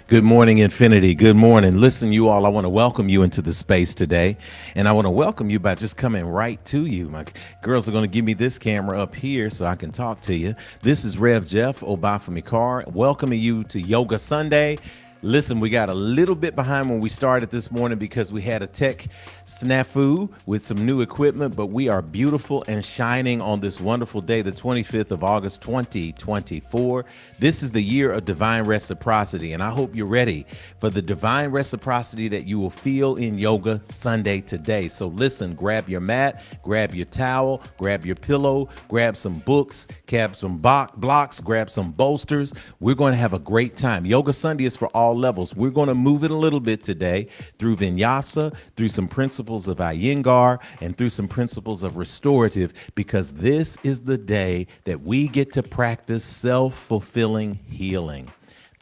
Good morning, Infinity. Good morning. Listen, you all, I want to welcome you into the space today. And I want to welcome you by just coming right to you. My girls are going to give me this camera up here so I can talk to you. This is Rev Jeff Obafemi-Carr, welcoming you to Yoga Sunday. Listen, we got a little bit behind when we started this morning because we had a tech snafu with some new equipment, but we are beautiful and shining on this wonderful day, the 25th of August, 2024. This is the year of divine reciprocity, and I hope you're ready for the divine reciprocity that you will feel in Yoga Sunday today. So listen, grab your mat, grab your towel, grab your pillow, grab some books, grab some blocks, grab some bolsters. We're going to have a great time. Yoga Sunday is for all levels. We're going to move it a little bit today through vinyasa, through some principles of Iyengar, and through some principles of restorative, because this is the day that we get to practice self-fulfilling healing.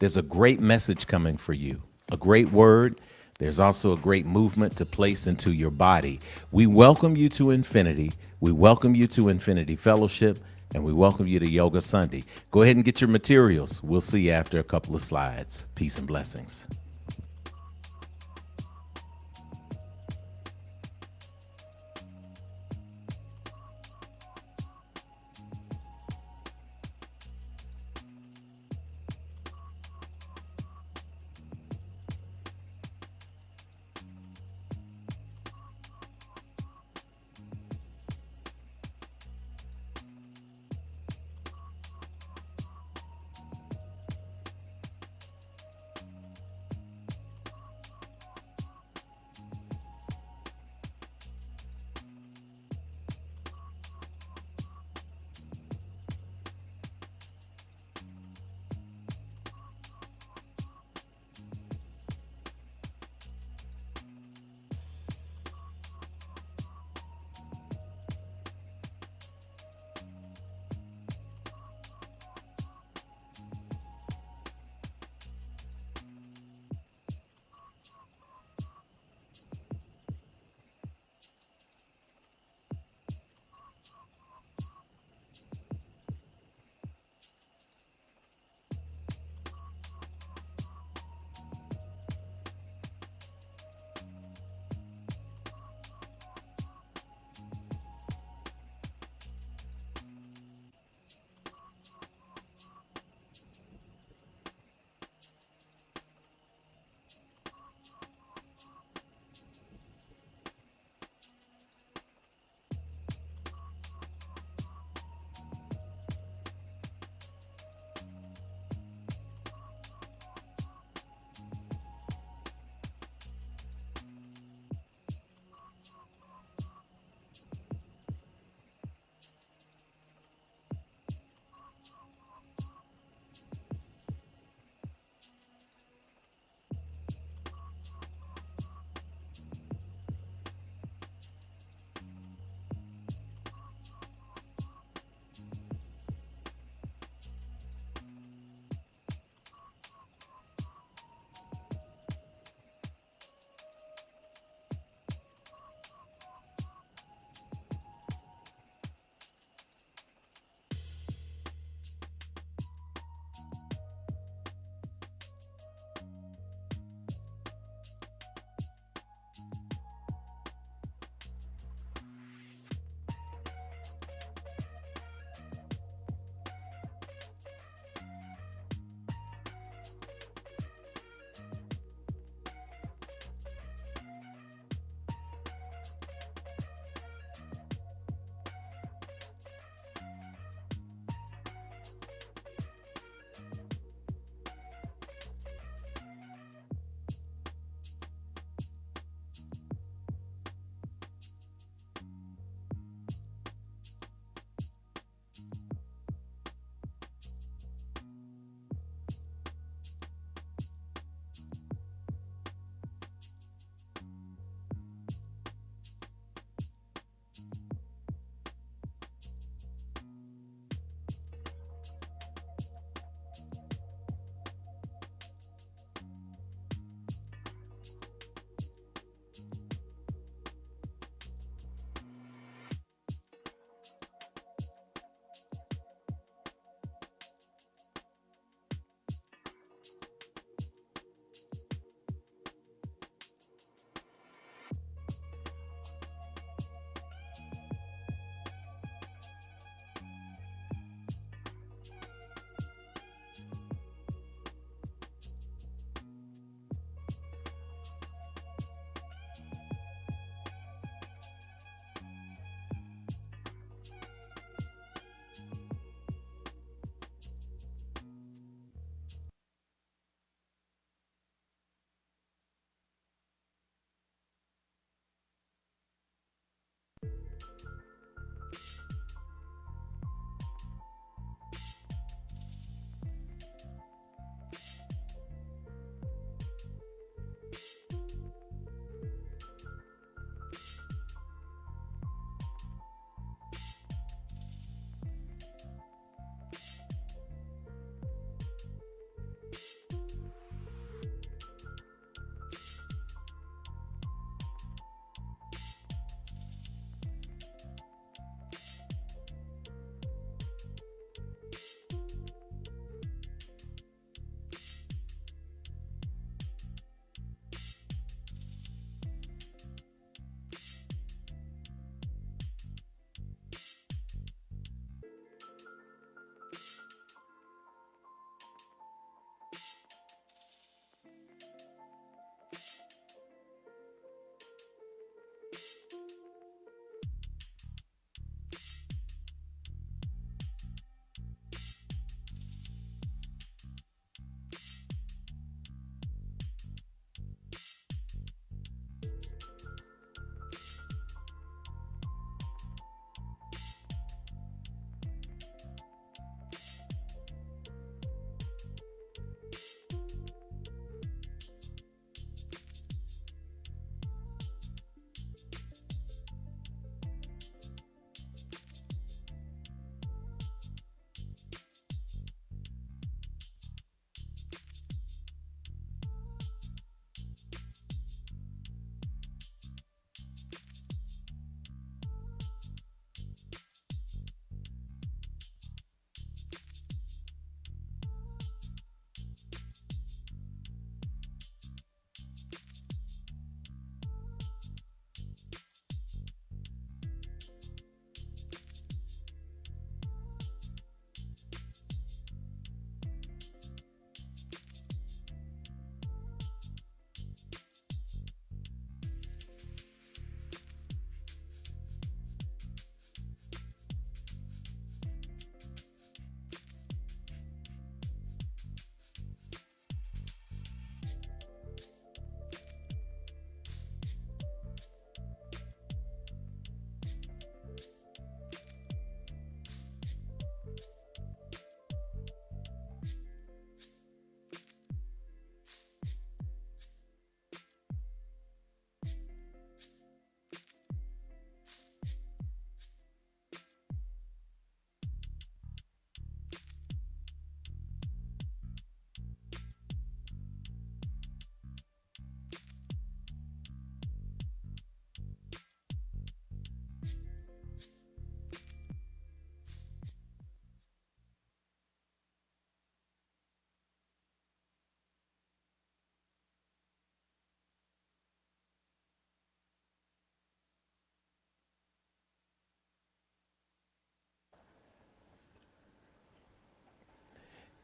There's a great message coming for you, a great word. There's also a great movement to place into your body. We welcome you to Infinity. We welcome you to Infinity Fellowship, and we welcome you to Yoga Sunday. Go ahead and get your materials. We'll see you after a couple of slides. Peace and blessings.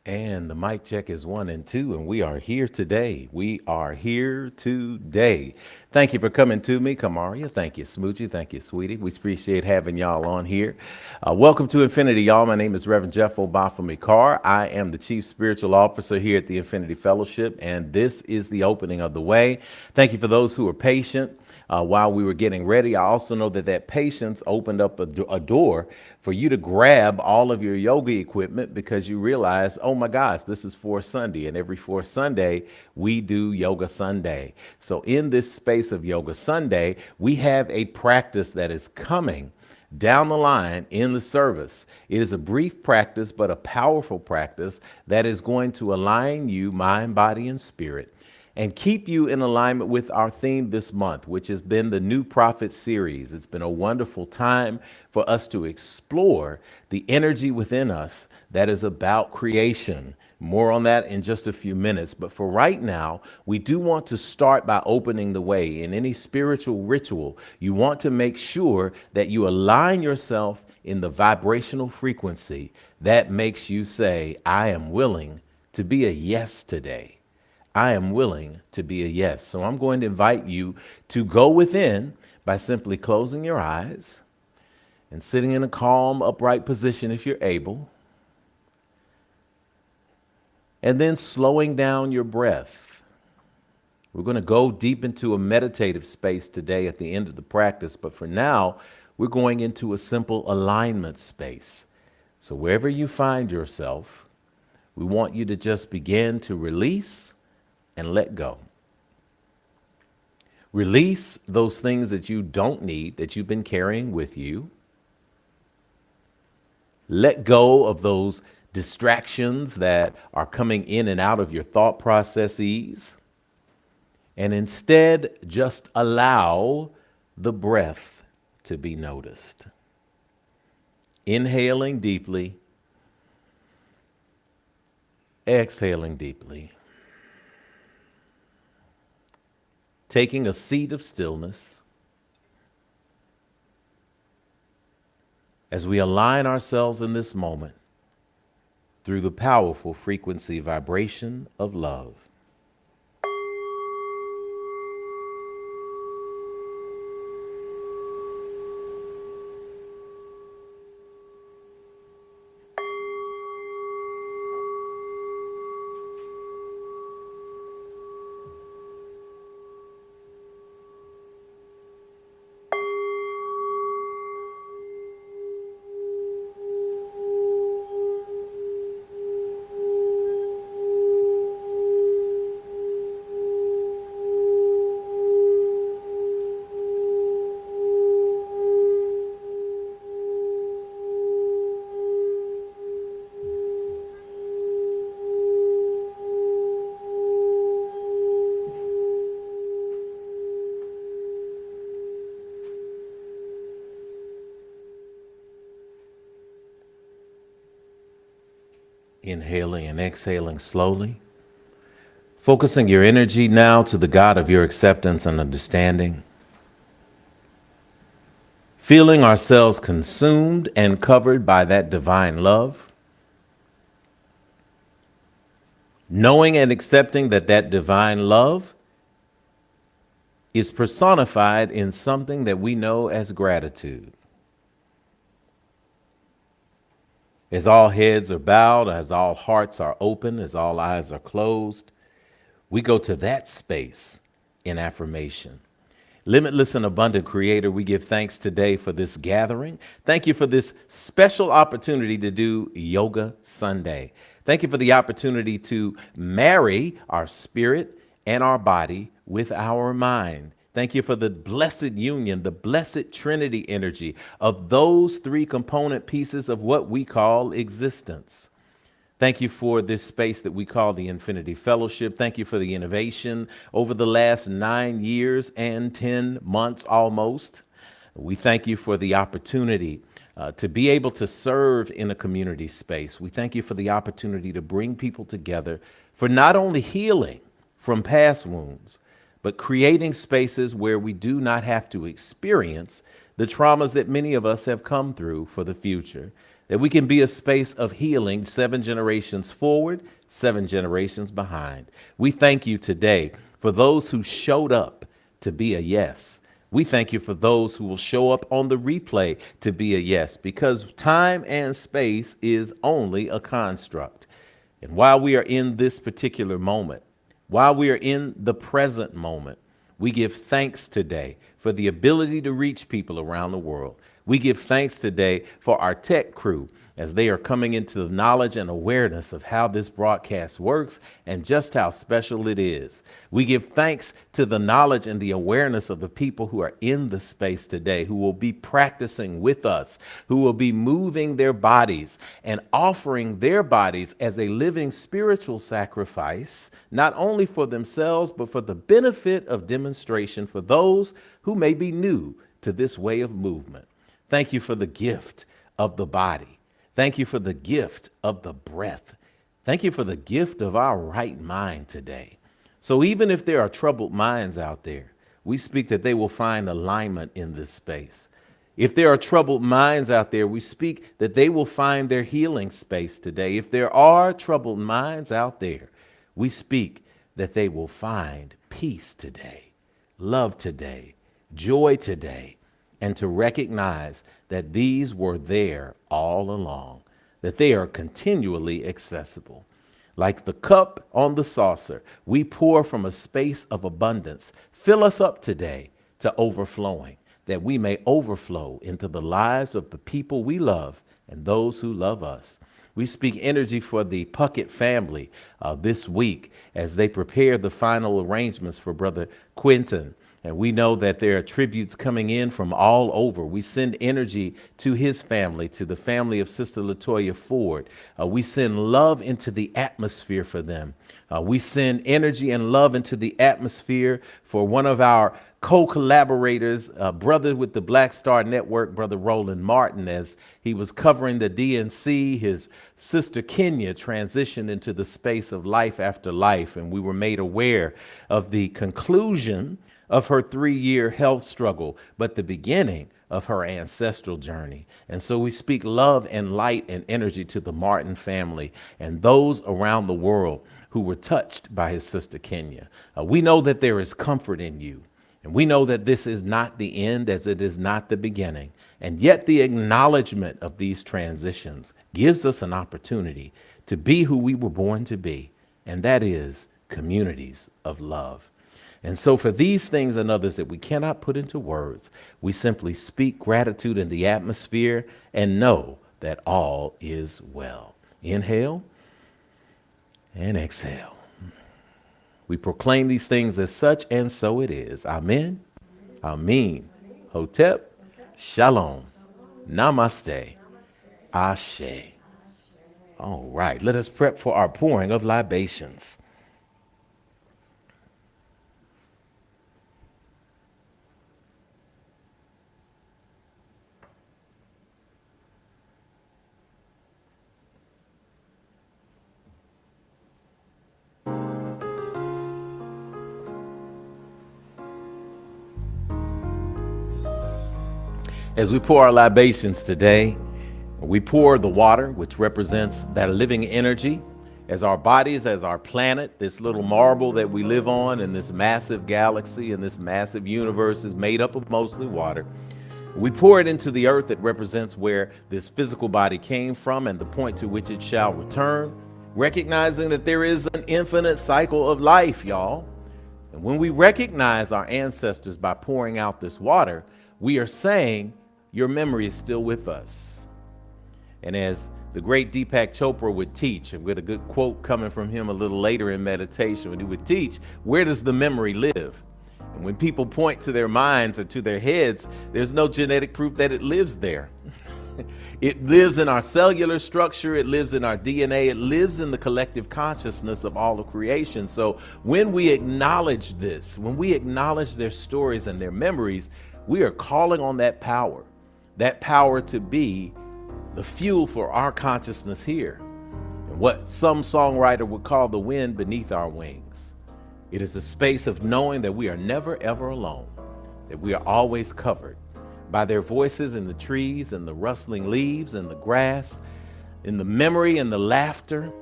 And the mic check is 1 and 2, and we are here today. We are here today. Thank you for coming to me, Kamaria. Thank you, Smoochie. Thank you, Sweetie. We appreciate having y'all on here. Welcome to Infinity, y'all. My name is Reverend Jeff Obafemi Carr. I am the Chief Spiritual Officer here at the Infinity Fellowship, and this is the opening of the way. Thank you for those who are patient. While we were getting ready, I also know that patience opened up a door for you to grab all of your yoga equipment because you realize, oh my gosh, this is Fourth Sunday, and every Fourth Sunday we do Yoga Sunday. So in this space of Yoga Sunday, we have a practice that is coming down the line in the service. It is a brief practice, but a powerful practice that is going to align you, mind, body, and spirit, and keep you in alignment with our theme this month, which has been the New Prophet series. It's been a wonderful time for us to explore the energy within us that is about creation. More on that in just a few minutes. But for right now, we do want to start by opening the way. In any spiritual ritual, you want to make sure that you align yourself in the vibrational frequency that makes you say, I am willing to be a yes today. I am willing to be a yes. So I'm going to invite you to go within by simply closing your eyes and sitting in a calm, upright position if you're able. And then slowing down your breath. We're going to go deep into a meditative space today at the end of the practice, but for now, we're going into a simple alignment space. So wherever you find yourself, we want you to just begin to release and let go. Release those things that you don't need, that you've been carrying with you. Let go of those distractions that are coming in and out of your thought processes. And instead, just allow the breath to be noticed. Inhaling deeply, exhaling deeply. Taking a seat of stillness as we align ourselves in this moment through the powerful frequency vibration of love. Inhaling and exhaling slowly. Focusing your energy now to the God of your acceptance and understanding. Feeling ourselves consumed and covered by that divine love. Knowing and accepting that that divine love is personified in something that we know as gratitude. As all heads are bowed, as all hearts are open, as all eyes are closed, we go to that space in affirmation. Limitless and abundant Creator, we give thanks today for this gathering. Thank you for this special opportunity to do Yoga Sunday. Thank you for the opportunity to marry our spirit and our body with our mind. Thank you for the blessed union, the blessed Trinity energy of those three component pieces of what we call existence. Thank you for this space that we call the Infinity Fellowship. Thank you for the innovation over the last 9 years and 10 months almost. We thank you for the opportunity to be able to serve in a community space. We thank you for the opportunity to bring people together for not only healing from past wounds, but creating spaces where we do not have to experience the traumas that many of us have come through for the future. that we can be a space of healing 7 generations forward, 7 generations behind. We thank you today for those who showed up to be a yes. We thank you for those who will show up on the replay to be a yes, because time and space is only a construct. And while we are in this particular moment, while we are in the present moment, we give thanks today for the ability to reach people around the world. We give thanks today for our tech crew as they are coming into the knowledge and awareness of how this broadcast works and just how special it is. We give thanks to the knowledge and the awareness of the people who are in the space today, who will be practicing with us, who will be moving their bodies and offering their bodies as a living spiritual sacrifice, not only for themselves, but for the benefit of demonstration for those who may be new to this way of movement. Thank you for the gift of the body. Thank you for the gift of the breath. Thank you for the gift of our right mind today. So even if there are troubled minds out there, we speak that they will find alignment in this space. If there are troubled minds out there, we speak that they will find their healing space today. If there are troubled minds out there, we speak that they will find peace today, love today, joy today, and to recognize that these were there all along, that they are continually accessible. Like the cup on the saucer, we pour from a space of abundance. Fill us up today to overflowing, that we may overflow into the lives of the people we love and those who love us. We speak energy for the Puckett family this week as they prepare the final arrangements for Brother Quentin. And we know that there are tributes coming in from all over. We send energy to his family, to the family of Sister Latoya Ford. We send love into the atmosphere for them. We send energy and love into the atmosphere for one of our co-collaborators, brother with the Black Star Network, Brother Roland Martin, as he was covering the DNC. His sister Kenya transitioned into the space of life after life, and we were made aware of the conclusion of her 3-year health struggle, but the beginning of her ancestral journey. And so we speak love and light and energy to the Martin family and those around the world who were touched by his sister Kenya. We know that there is comfort in you, and we know that this is not the end as it is not the beginning. And yet the acknowledgement of these transitions gives us an opportunity to be who we were born to be, and that is communities of love. And so for these things and others that we cannot put into words, we simply speak gratitude in the atmosphere and know that all is well. Inhale and exhale. We proclaim these things as such, and so it is. Amen. Amen. Hotep. Shalom. Namaste. Ashe. All right, let us prep for our pouring of libations. As we pour our libations today, we pour the water, which represents that living energy, as our bodies, as our planet, this little marble that we live on in this massive galaxy and this massive universe is made up of mostly water. We pour it into the earth that represents where this physical body came from and the point to which it shall return, recognizing that there is an infinite cycle of life, y'all. And when we recognize our ancestors by pouring out this water, we are saying, your memory is still with us. And as the great Deepak Chopra would teach, and we had a good quote coming from him a little later in meditation, when he would teach, where does the memory live? And when people point to their minds or to their heads, there's no genetic proof that it lives there. It lives in our cellular structure, it lives in our DNA, it lives in the collective consciousness of all of creation. So when we acknowledge this, when we acknowledge their stories and their memories, we are calling on that power to be the fuel for our consciousness here. And what some songwriter would call the wind beneath our wings. It is a space of knowing that we are never, ever alone, that we are always covered by their voices in the trees and the rustling leaves and the grass, in the memory and the laughter,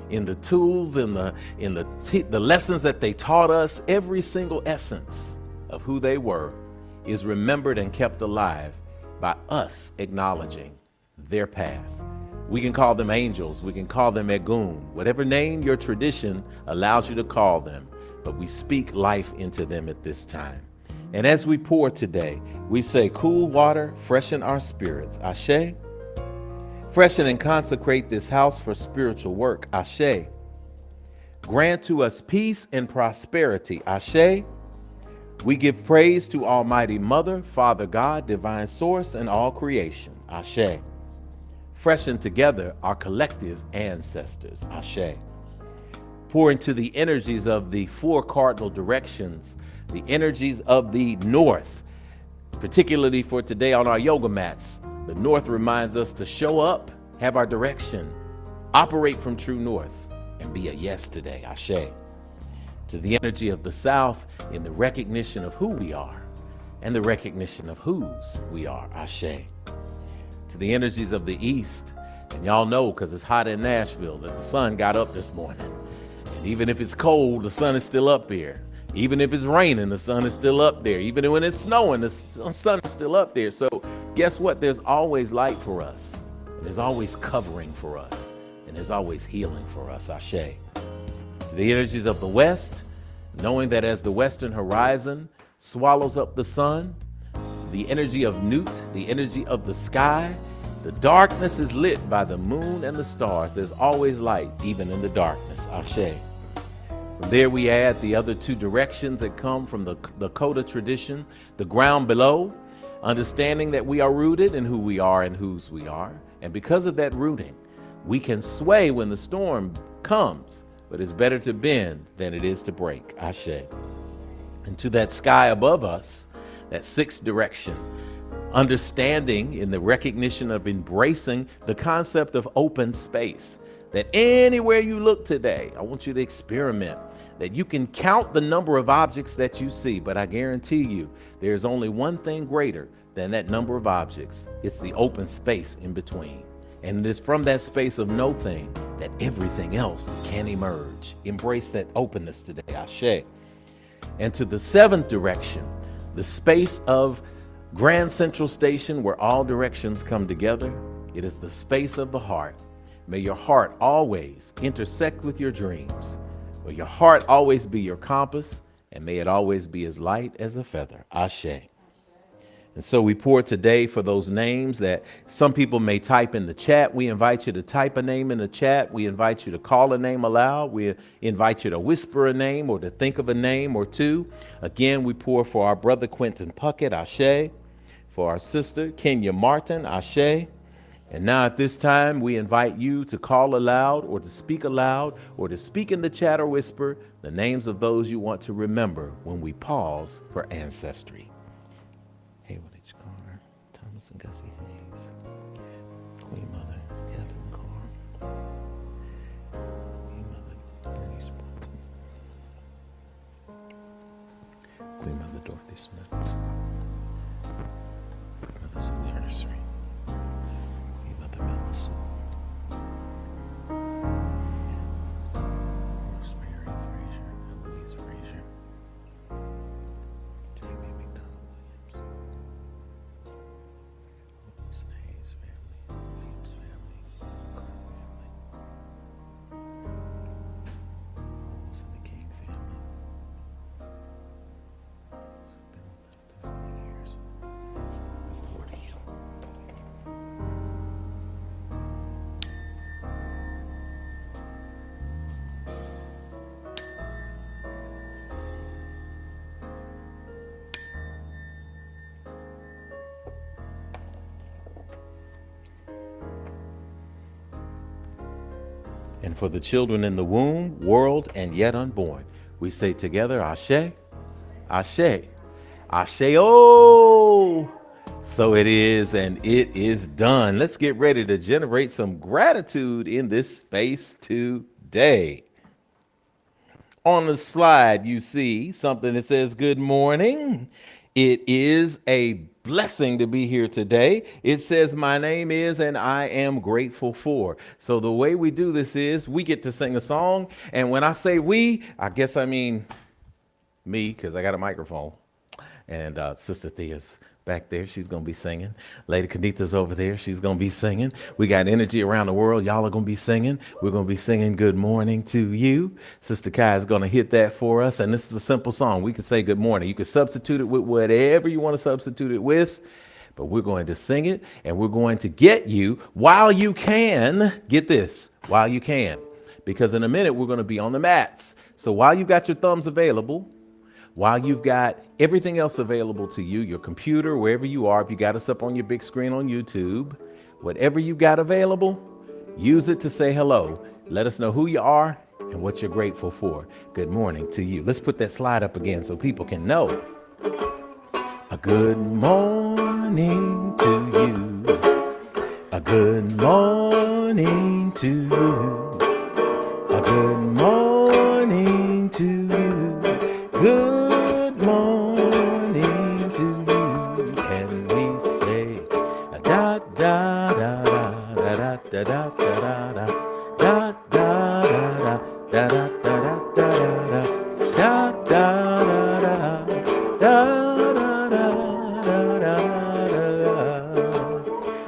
in the tools and the lessons that they taught us. Every single essence of who they were is remembered and kept alive by us acknowledging their path. We can call them angels, we can call them Egun, whatever name your tradition allows you to call them, but we speak life into them at this time. And as we pour today, we say, cool water, freshen our spirits, Ashe. Freshen and consecrate this house for spiritual work, Ashe. Grant to us peace and prosperity, Ashe. We give praise to Almighty Mother, Father God, Divine Source, and all creation, Ashe. Freshen together our collective ancestors, Ashe. Pour into the energies of the four cardinal directions, the energies of the north, particularly for today on our yoga mats. The north reminds us to show up, have our direction, operate from true north, and be a yes today, Ashe. To the energy of the south in the recognition of who we are and the recognition of whose we are, Ashe. To the energies of the east, and y'all know because it's hot in Nashville that the sun got up this morning. And even if it's cold, the sun is still up here. Even if it's raining, the sun is still up there. Even when it's snowing, the sun is still up there. So guess what? There's always light for us. And there's always covering for us. And there's always healing for us, Ashe. To the energies of the west, knowing that as the western horizon swallows up the sun, the energy of Nut, the energy of the sky, the darkness is lit by the moon and the stars. There's always light, even in the darkness, Ashe. From there we add the other two directions that come from the Lakota tradition, the ground below, understanding that we are rooted in who we are and whose we are. And because of that rooting, we can sway when the storm comes, but it's better to bend than it is to break, Ashe. And to that sky above us, that sixth direction, understanding in the recognition of embracing the concept of open space, that anywhere you look today, I want you to experiment, that you can count the number of objects that you see, but I guarantee you there's only one thing greater than that number of objects. It's the open space in between. And it is from that space of no thing that everything else can emerge. Embrace that openness today, Ashe. And to the seventh direction, the space of Grand Central Station where all directions come together. It is the space of the heart. May your heart always intersect with your dreams. May your heart always be your compass, and may it always be as light as a feather. Ashe. And so we pour today for those names that some people may type in the chat. We invite you to type a name in the chat. We invite you to call a name aloud. We invite you to whisper a name or to think of a name or two. Again, we pour for our brother Quentin Puckett, Ashe. For our sister Kenya Martin, Ashe. And now at this time, we invite you to call aloud or to speak aloud or to speak in the chat or whisper the names of those you want to remember when we pause for ancestry. Haywood H. Carter, Thomas and Gussie Hayes, Queen Mother Catherine Carr, Queen Mother Bernice Brunson, Queen Mother Dorothy Smith, Mother Celia Nursery, Queen Mother Melba Sue, Rosemary Frazier, Eloise Frazier, Jamie McDonald Williams, Wilson Hayes family, Williams family, Carr family, Wilson the King family. It's been with us for 40 years. Pour to you. And for the children in the womb, world, and yet unborn, we say together, Ashe, Ashe, Ashe, oh. So it is, and it is done. Let's get ready to generate some gratitude in this space today. On the slide, you see something that says, good morning. It is a blessing to be here today. It says, my name is, and I am grateful for. So the way we do this is we get to sing a song. And when I say we, I guess I mean me, because I got a microphone. And Sister Thea's back there. She's going to be singing. Lady Kanitha's over there. She's going to be singing. We got energy around the world. Y'all are going to be singing. We're going to be singing good morning to you. Sister Kai is going to hit that for us. And this is a simple song. We can say good morning. You can substitute it with whatever you want to substitute it with. But we're going to sing it, and we're going to get you while you can. Get this, while you can. Because in a minute, we're going to be on the mats. So while you got your thumbs available, while you've got everything else available to you, your computer, wherever you are, if you got us up on your big screen on YouTube, whatever you got available, use it to say hello. Let us know who you are and what you're grateful for. Good morning to you. Let's put that slide up again so people can know. A good morning to you. A good morning to you. A good morning to you. Good morning to you. Can we say da da da da da da da da da da da da da da da da da da da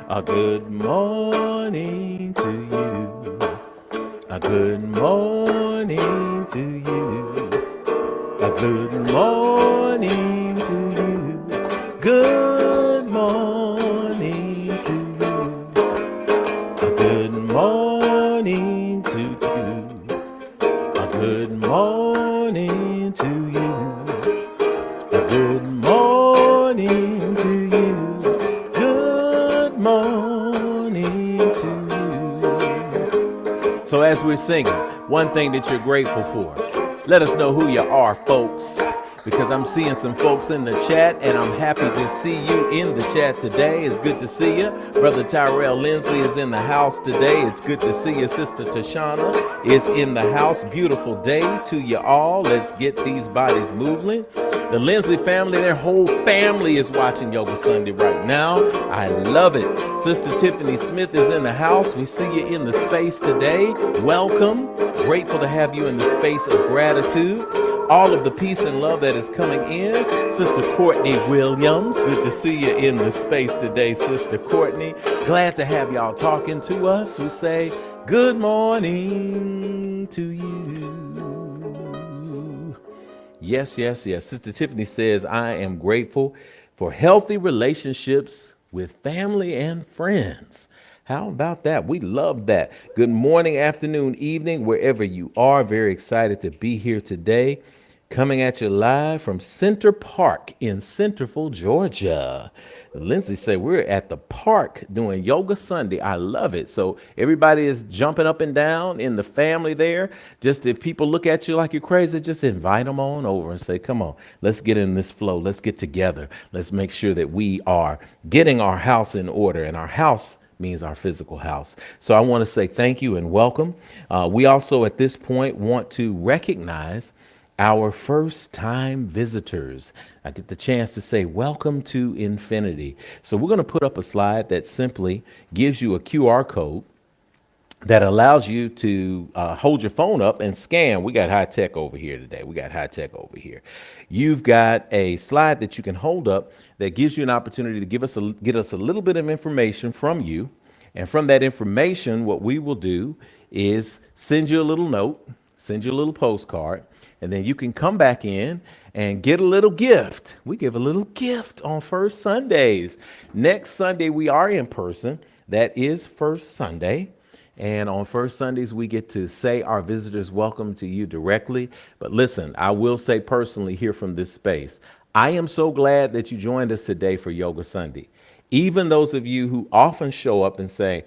a good morning to you. A good morning to you. A good morning to you. Good morning to you. A good morning to you. A good morning to you. A good morning to you. Good morning to you. So as we're singing, one thing that you're grateful for, let us know who you are, folks, because I'm seeing some folks in the chat, and I'm happy to see you in the chat today. It's good to see you. Brother Tyrell Lindsley is in the house today. It's good to see you. Sister Tashana is in the house. Beautiful day to you all. Let's get these bodies moving. The Lindsley family, their whole family is watching Yoga Sunday right now. I love it. Sister Tiffany Smith is in the house. We see you in the space today. Welcome. Grateful to have you in the space of gratitude. All of the peace and love that is coming in. Sister Courtney Williams, good to see you in the space today, Sister Courtney. Glad to have y'all talking to us. We say good morning to you. Yes, yes, yes. Sister Tiffany says, I am grateful for healthy relationships with family and friends. How about that? We love that. Good morning, afternoon, evening, wherever you are. Very excited to be here today. Coming at you live from Center Park in Centerville, Georgia. Lindsay said we're at the park doing Yoga Sunday. I love it. So everybody is jumping up and down in the family there. Just if people look at you like you're crazy, just invite them on over and say, come on, let's get in this flow. Let's get together. Let's make sure that we are getting our house in order, and our house means our physical house. So I want to say thank you and welcome. We also at this point want to recognize our first time visitors. I get the chance to say welcome to Infinity. So we're going to put up a slide that simply gives you a QR code that allows you to hold your phone up and scan. We got high tech over here today. We got high tech over here. You've got a slide that you can hold up that gives you an opportunity to get us a little bit of information from you. And from that information, what we will do is send you a little note, send you a little postcard, and then you can come back in and get a little gift. We give a little gift on First Sundays. Next Sunday, we are in person. That is First Sunday. And on First Sundays, we get to say our visitors welcome to you directly. But listen, I will say personally here from this space, I am so glad that you joined us today for Yoga Sunday. Even those of you who often show up and say,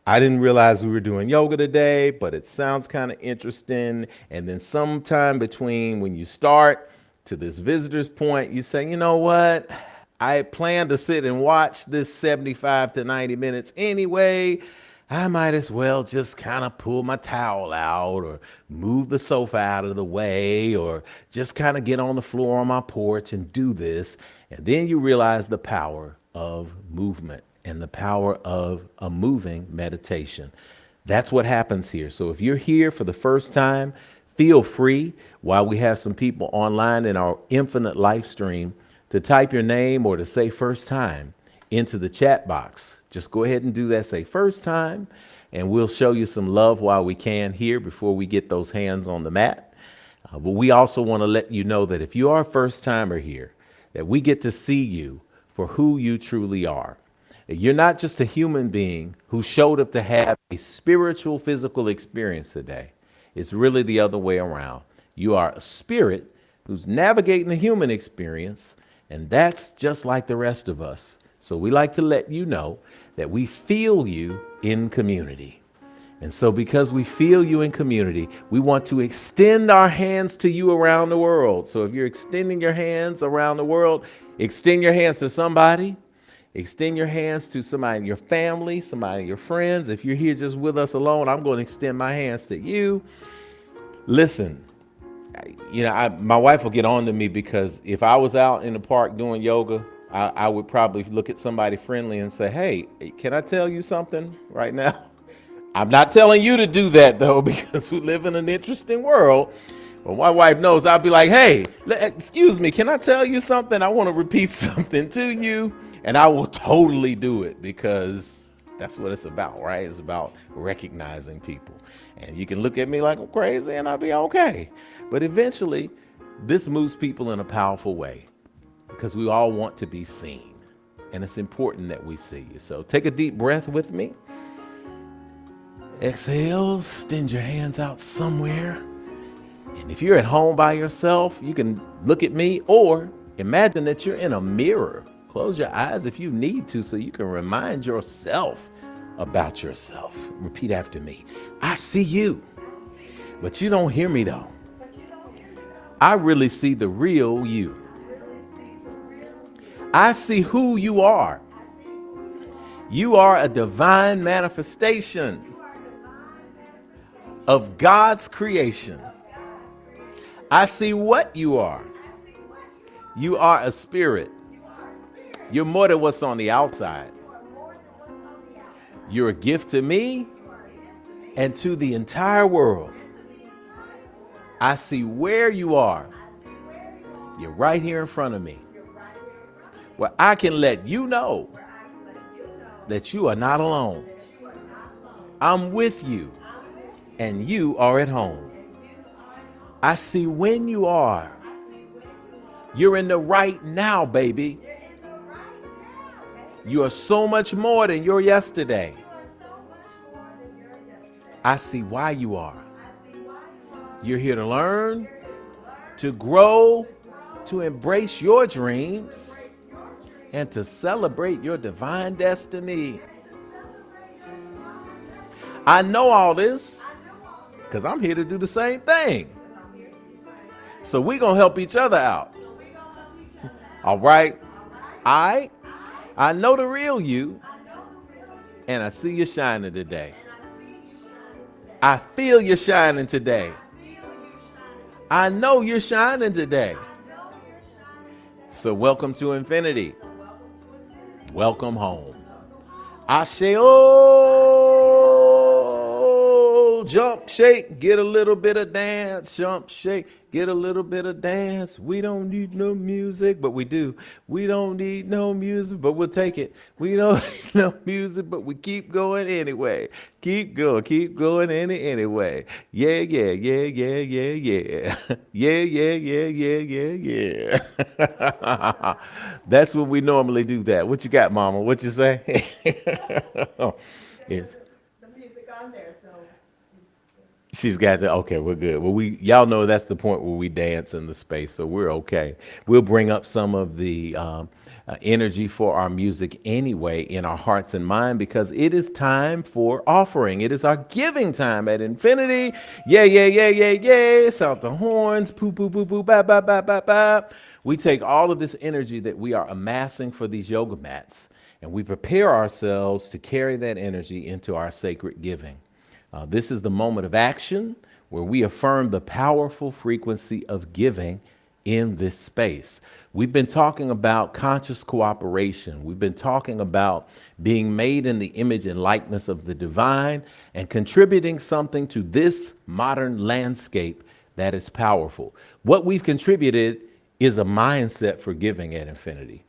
I didn't realize we were doing yoga today, but it sounds kind of interesting. And then sometime between when you start to this visitor's point, you say, you know what? I plan to sit and watch this 75 to 90 minutes anyway. I might as well just kind of pull my towel out or move the sofa out of the way or just kind of get on the floor on my porch and do this. And then you realize the power of movement and the power of a moving meditation. That's what happens here. So if you're here for the first time, feel free, while we have some people online in our Infinite Life stream, to type your name or to say first time into the chat box. Just go ahead and do that. Say first time, and we'll show you some love while we can here before we get those hands on the mat. But we also want to let you know that if you are a first timer here, that we get to see you for who you truly are. You're not just a human being who showed up to have a spiritual, physical experience today. It's really the other way around. You are a spirit who's navigating the human experience, and that's just like the rest of us. So we like to let you know that we feel you in community. And so because we feel you in community, we want to extend our hands to you around the world. So if you're extending your hands around the world, extend your hands to somebody. Extend your hands to somebody in your family, somebody in your friends. If you're here just with us alone, I'm going to extend my hands to you. Listen, my wife will get on to me because if I was out in the park doing yoga, I would probably look at somebody friendly and say, hey, can I tell you something right now? I'm not telling you to do that, though, because we live in an interesting world. Well, my wife knows I'll be like, hey, excuse me, can I tell you something? I want to repeat something to you. And I will totally do it because that's what it's about, right? It's about recognizing people. And you can look at me like I'm crazy and I'll be okay. But eventually, this moves people in a powerful way because we all want to be seen. And it's important that we see you. So take a deep breath with me. Exhale, extend your hands out somewhere. And if you're at home by yourself, you can look at me or imagine that you're in a mirror. Close your eyes if you need to so you can remind yourself about yourself. Repeat after me. I see you, but you don't hear me though. I really see the real you. I see who you are. You are a divine manifestation of God's creation. I see what you are. You are a spirit. You're more than what's on the outside. You're a gift to me and to the entire world. I see where you are. You're right here in front of me. Where I can let you know that you are not alone. I'm with you and you are at home. I see when you are. You're in the right now, baby. You are so much more than your yesterday. I see why you are. You're here to learn, to grow, to embrace your dreams, and to celebrate your divine destiny. I know all this because I'm here to do the same thing. So we're going to help each other out. All right? I know the real you, and I see you shining today. I feel you shining today. I know you're shining today. So welcome to infinity. Welcome home. Asheo, jump, shake, get a little bit of dance, jump, shake, get a little bit of dance. We don't need no music, but we do. We don't need no music, but we'll take it. We don't need no music, but we keep going anyway. Keep going anyway. Yeah, yeah, yeah, yeah, yeah, yeah. Yeah, yeah, yeah, yeah, yeah, yeah. That's what we normally do that. What you got, Mama? What you say? Yes. She's got that. Okay, we're good. Well, y'all know that's the point where we dance in the space, so we're okay. We'll bring up some of the energy for our music anyway in our hearts and mind because it is time for offering. It is our giving time at Infinity. Yeah, yeah, yeah, yeah, yeah. Sound the horns. Poo, poo, poo, poo, ba, ba, ba, ba, ba. We take all of this energy that we are amassing for these yoga mats, and we prepare ourselves to carry that energy into our sacred giving. This is the moment of action where we affirm the powerful frequency of giving in this space. We've been talking about conscious cooperation. We've been talking about being made in the image and likeness of the divine and contributing something to this modern landscape that is powerful. What we've contributed is a mindset for giving at Infinity.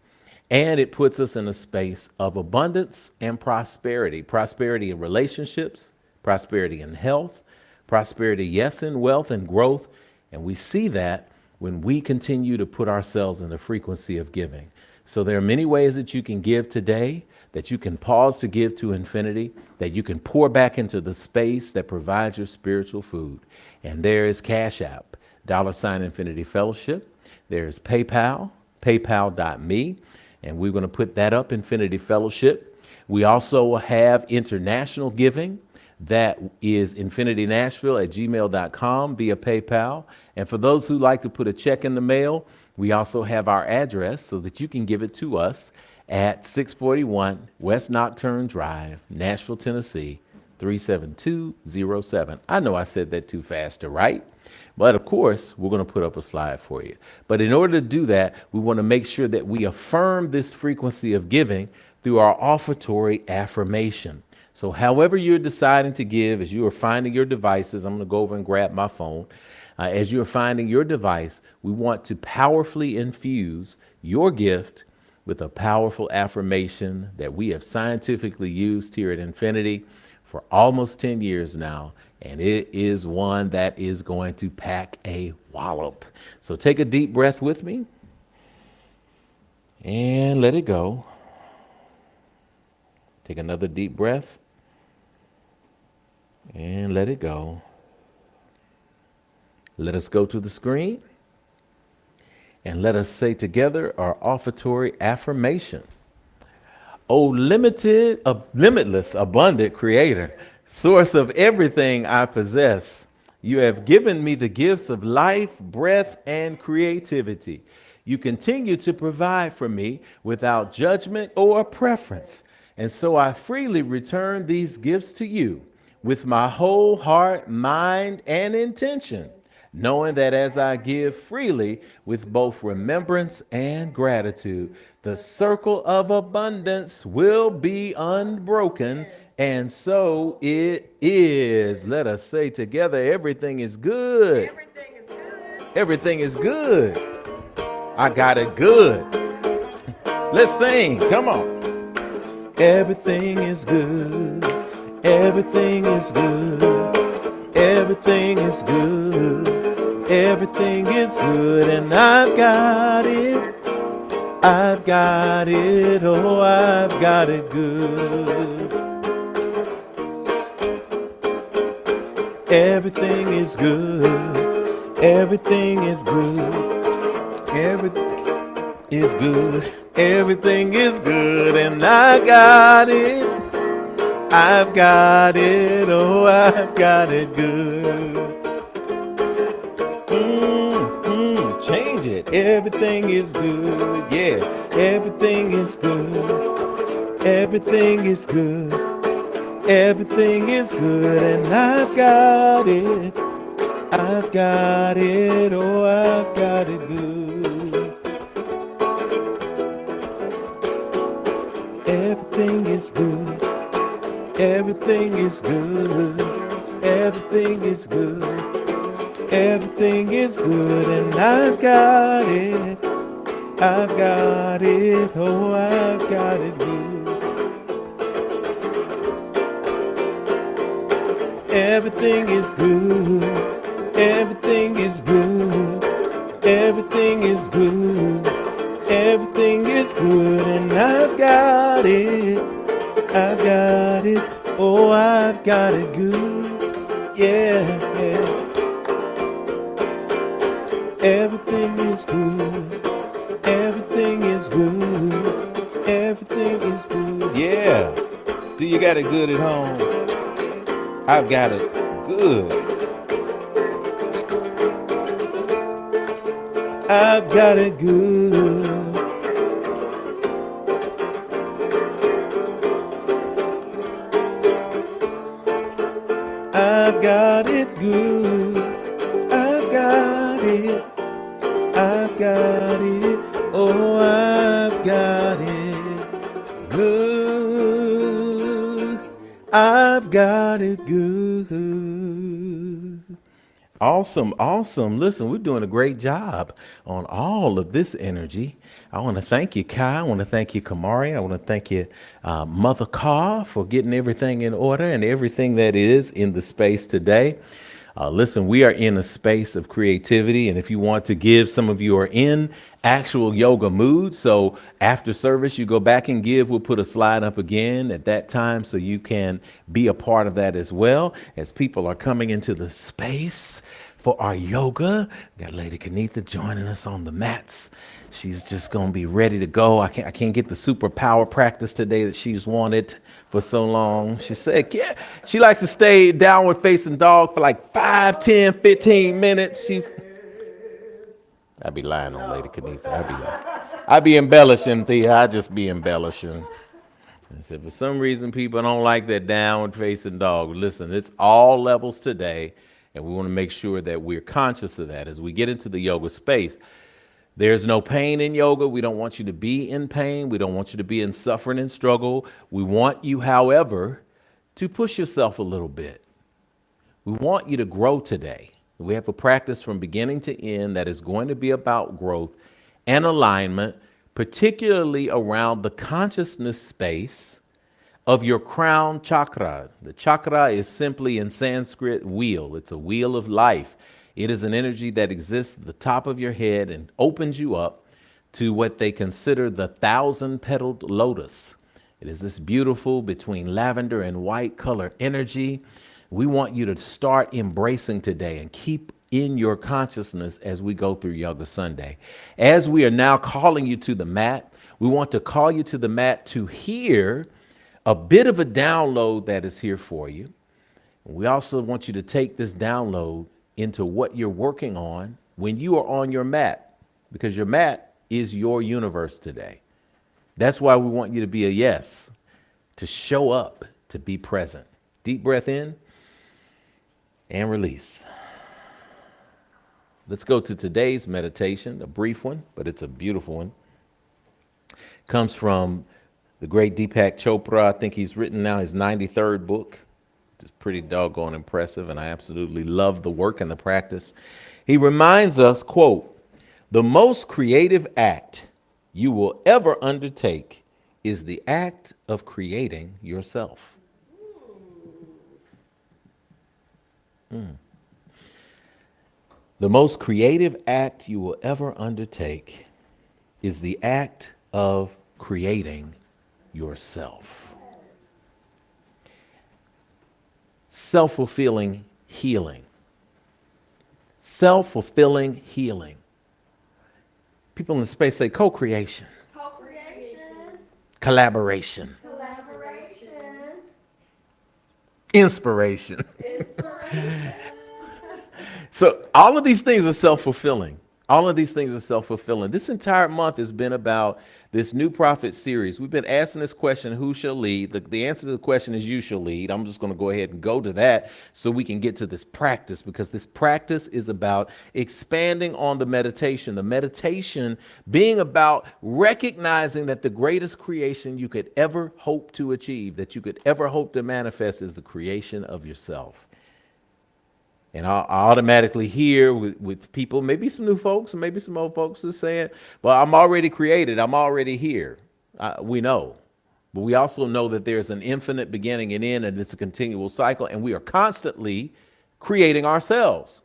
And it puts us in a space of abundance and prosperity. Prosperity in relationships, prosperity in health, prosperity, yes, in wealth and growth. And we see that when we continue to put ourselves in the frequency of giving. So there are many ways that you can give today, that you can pause to give to infinity, that you can pour back into the space that provides your spiritual food. And there is Cash App, $Infinity Fellowship. There's PayPal, paypal.me. And we're going to put that up, Infinity Fellowship. We also have international giving. That is infinitynashville@gmail.com via PayPal. And for those who like to put a check in the mail, we also have our address so that you can give it to us at 641 West Nocturne Drive, Nashville, Tennessee, 37207. I know I said that too fast to write, but of course, we're going to put up a slide for you. But in order to do that, we want to make sure that we affirm this frequency of giving through our offertory affirmation. So however you're deciding to give, as you are finding your devices, I'm going to go over and grab my phone. As you're finding your device, we want to powerfully infuse your gift with a powerful affirmation that we have scientifically used here at Infinity for almost 10 years now. And it is one that is going to pack a wallop. So take a deep breath with me and let it go. Take another deep breath and let it go. Let us go to the screen and let us say together our offertory affirmation. O limitless, abundant creator, source of everything I possess, you have given me the gifts of life, breath, and creativity. You continue to provide for me without judgment or preference. And so I freely return these gifts to you with my whole heart, mind, and intention, knowing that as I give freely with both remembrance and gratitude, the circle of abundance will be unbroken. And so it is. Let us say together, everything is good. Everything is good. Everything is good. I got it good. Let's sing. Come on. Everything is good. Everything is good. Everything is good. Everything is good. And I've got it. I've got it. Oh, I've got it good. Everything is good. Everything is good. Everything is good. Everything is good. And I got it. I've got it. Oh, I've got it good. Change it. Everything is good. Yeah. Everything is good. Everything is good. Everything is good. And I've got it. I've got it. Oh, I've got it good. Everything is good. Everything is good. Everything is good. Everything is good. And I've got it. I've got it. Oh, I've got it good. Everything is good. Everything is good. Everything is good. Everything is good. And I've got it. I've got it. Oh, I've got it good. Yeah. Everything is good. Everything is good. Everything is good. Yeah. Do you got it good at home? I've got it good. I've got it good. I've got it good. I've got it. I've I've got it good. Awesome, awesome. Listen, we're doing a great job on all of this energy. I want to thank you, Kai. I want to thank you, Kamari. I want to thank you, Mother Carr, for getting everything in order and everything that is in the space today. Listen, we are in a space of creativity, and if you want to give, some of you are in actual yoga mood. So after service, you go back and give. We'll put a slide up again at that time so you can be a part of that as well. As people are coming into the space for our yoga, we got Lady Kenitha joining us on the mats. She's just going to be ready to go. I can't get the superpower practice today that she's wanted for so long. She said, yeah, she likes to stay downward facing dog for like 5, 10, 15 minutes. I'd be lying on Lady Kenitha. I'd be embellishing, Thea. I'd just be embellishing. I said, for some reason, people don't like that downward facing dog. Listen, it's all levels today, and we want to make sure that we're conscious of that as we get into the yoga space. There's no pain in yoga. We don't want you to be in pain. We don't want you to be in suffering and struggle. We want you, however, to push yourself a little bit. We want you to grow today. We have a practice from beginning to end that is going to be about growth and alignment, particularly around the consciousness space of your crown chakra. The chakra is simply in Sanskrit wheel. It's a wheel of life. It is an energy that exists at the top of your head and opens you up to what they consider the 1,000-petaled lotus. It is this beautiful between lavender and white color energy. We want you to start embracing today and keep in your consciousness as we go through Yoga Sunday. As we are now calling you to the mat, we want to call you to the mat to hear a bit of a download that is here for you. We also want you to take this download into what you're working on when you are on your mat, because your mat is your universe today. That's why we want you to be a yes, to show up, to be present. Deep breath in and release. Let's go to today's meditation, a brief one, but it's a beautiful one. Comes from the great Deepak Chopra. I think he's written now his 93rd book. It's pretty doggone impressive, and I absolutely love the work and the practice. He reminds us, quote, "The most creative act you will ever undertake is the act of creating yourself." The most creative act you will ever undertake is the act of creating yourself. Self-fulfilling healing. Self-fulfilling healing. People in the space say co-creation. Co-creation. Collaboration. Collaboration. Inspiration. Inspiration. So all of these things are self-fulfilling. All of these things are self-fulfilling. This entire month has been about this New Prophet series. We've been asking this question, who shall lead? The answer to the question is you shall lead. I'm just going to go ahead and go to that so we can get to this practice, because this practice is about expanding on the meditation. The meditation being about recognizing that the greatest creation you could ever hope to achieve, that you could ever hope to manifest, is the creation of yourself. And I automatically hear with people, maybe some new folks and maybe some old folks, are saying, well, I'm already created. I'm already here. We know. But we also know that there's an infinite beginning and end, and it's a continual cycle, and we are constantly creating ourselves.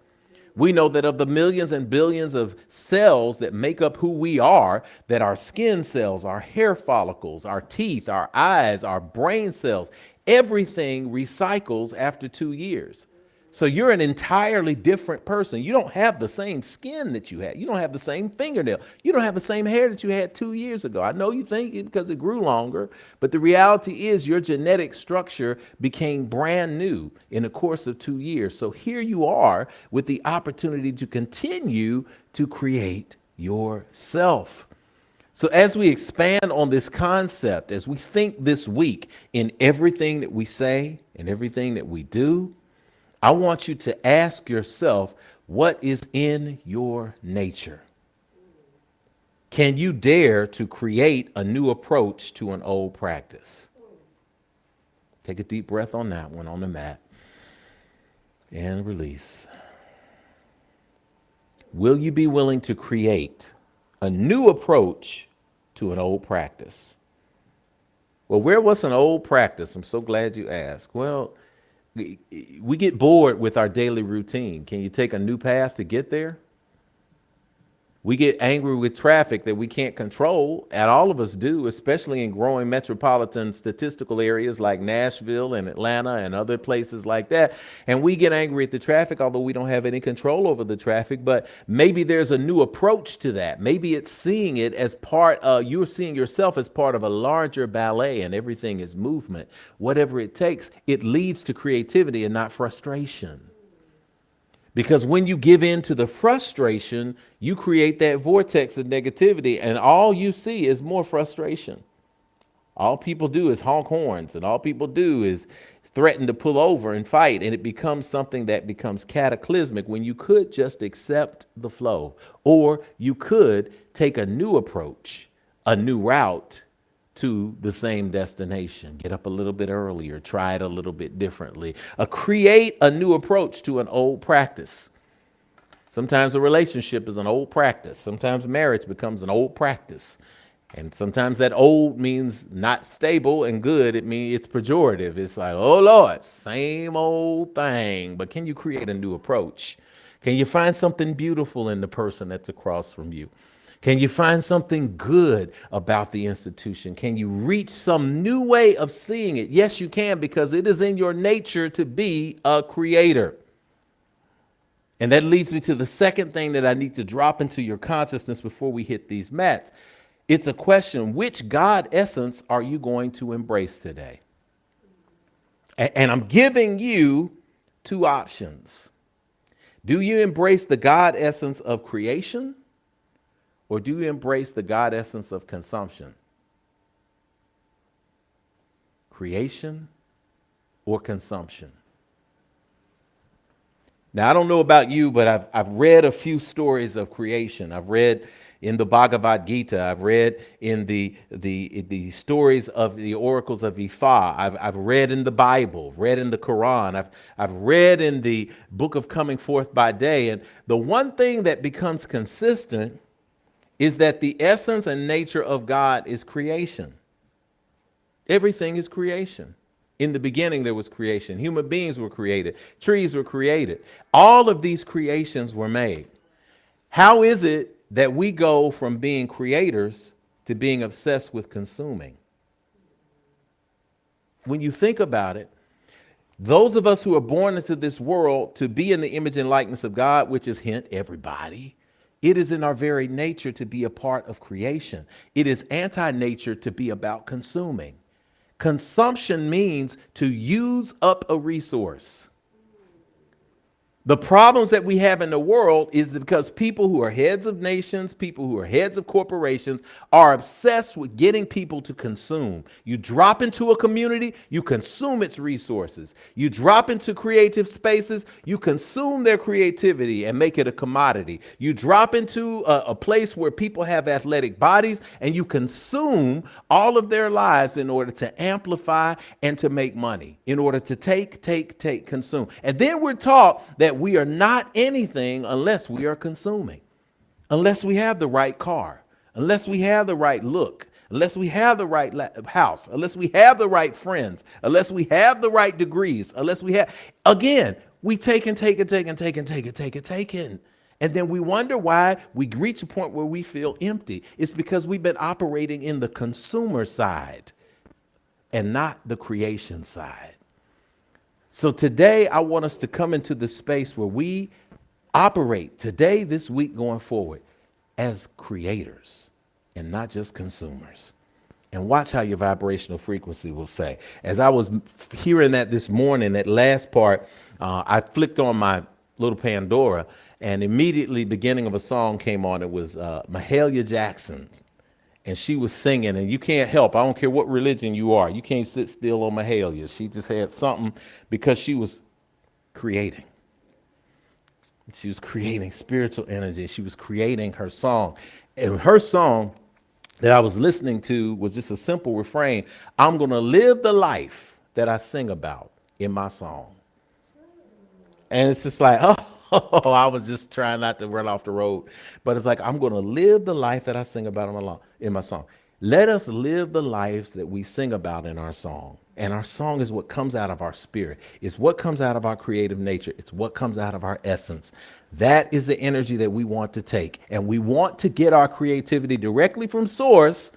We know that of the millions and billions of cells that make up who we are, that our skin cells, our hair follicles, our teeth, our eyes, our brain cells, everything recycles after 2 years. So you're an entirely different person. You don't have the same skin that you had. You don't have the same fingernail. You don't have the same hair that you had 2 years ago. I know you think it because it grew longer, but the reality is your genetic structure became brand new in the course of 2 years. So here you are with the opportunity to continue to create yourself. So as we expand on this concept, as we think this week in everything that we say and everything that we do, I want you to ask yourself, what is in your nature? Can you dare to create a new approach to an old practice? Take a deep breath on that one on the mat. And release. Will you be willing to create a new approach to an old practice? Well, where was an old practice? I'm so glad you asked. Well, we get bored with our daily routine. Can you take a new path to get there? We get angry with traffic that we can't control, and all of us do, especially in growing metropolitan statistical areas like Nashville and Atlanta and other places like that. And we get angry at the traffic, although we don't have any control over the traffic. But maybe there's a new approach to that. Maybe it's seeing it as you're seeing yourself as part of a larger ballet, and everything is movement. Whatever it takes, it leads to creativity and not frustration. Because when you give in to the frustration, you create that vortex of negativity, and all you see is more frustration. All people do is honk horns, and all people do is threaten to pull over and fight, and it becomes something that becomes cataclysmic when you could just accept the flow, or you could take a new approach, a new route to the same destination. Get up a little bit earlier, try it a little bit differently. Create a new approach to an old practice. Sometimes a relationship is an old practice. Sometimes marriage becomes an old practice. And sometimes that old means not stable and good. It means it's pejorative. It's like, oh Lord, same old thing. But can you create a new approach? Can you find something beautiful in the person that's across from you? Can you find something good about the institution? Can you reach some new way of seeing it? Yes, you can, because it is in your nature to be a creator. And that leads me to the second thing that I need to drop into your consciousness before we hit these mats. It's a question: which God essence are you going to embrace today? And I'm giving you two options. Do you embrace the God essence of creation? Or do you embrace the God essence of consumption? Creation or consumption? Now, I don't know about you, but I've read a few stories of creation. I've read in the Bhagavad Gita. I've read in the stories of the oracles of Ifa. I've read in the Bible, read in the Quran. I've read in the book of Coming Forth by Day. And the one thing that becomes consistent is that the essence and nature of God is creation. Everything is creation. In the beginning, there was creation. Human beings were created. Trees were created. All of these creations were made. How is it that we go from being creators to being obsessed with consuming? When you think about it, those of us who are born into this world to be in the image and likeness of God, which is, hint, everybody, it is in our very nature to be a part of creation. It is anti-nature to be about consuming. Consumption means to use up a resource. The problems that we have in the world is because people who are heads of nations, people who are heads of corporations are obsessed with getting people to consume. You drop into a community, you consume its resources. You drop into creative spaces, you consume their creativity and make it a commodity. You drop into a place where people have athletic bodies and you consume all of their lives in order to amplify and to make money, in order to take, consume. And then we're taught that we are not anything unless we are consuming, unless we have the right car, unless we have the right look, unless we have the right house, unless we have the right friends, unless we have the right degrees, unless we have, again, we take. And then we wonder why we reach a point where we feel empty. It's because we've been operating in the consumer side and not the creation side. So today, I want us to come into the space where we operate today, this week, going forward, as creators and not just consumers. And watch how your vibrational frequency will say. As I was hearing that this morning, that last part, I flicked on my little Pandora, and immediately the beginning of a song came on. It was Mahalia Jackson. And she was singing, and you can't help. I don't care what religion you are. You can't sit still on Mahalia. She just had something because she was creating. She was creating spiritual energy. She was creating her song. And her song that I was listening to was just a simple refrain. I'm going to live the life that I sing about in my song. And it's just like, oh, I was just trying not to run off the road. But it's like, I'm going to live the life that I sing about in my song. Let us live the lives that we sing about in our song. And our song is what comes out of our spirit. It's what comes out of our creative nature. It's what comes out of our essence. That is the energy that we want to take. And we want to get our creativity directly from source,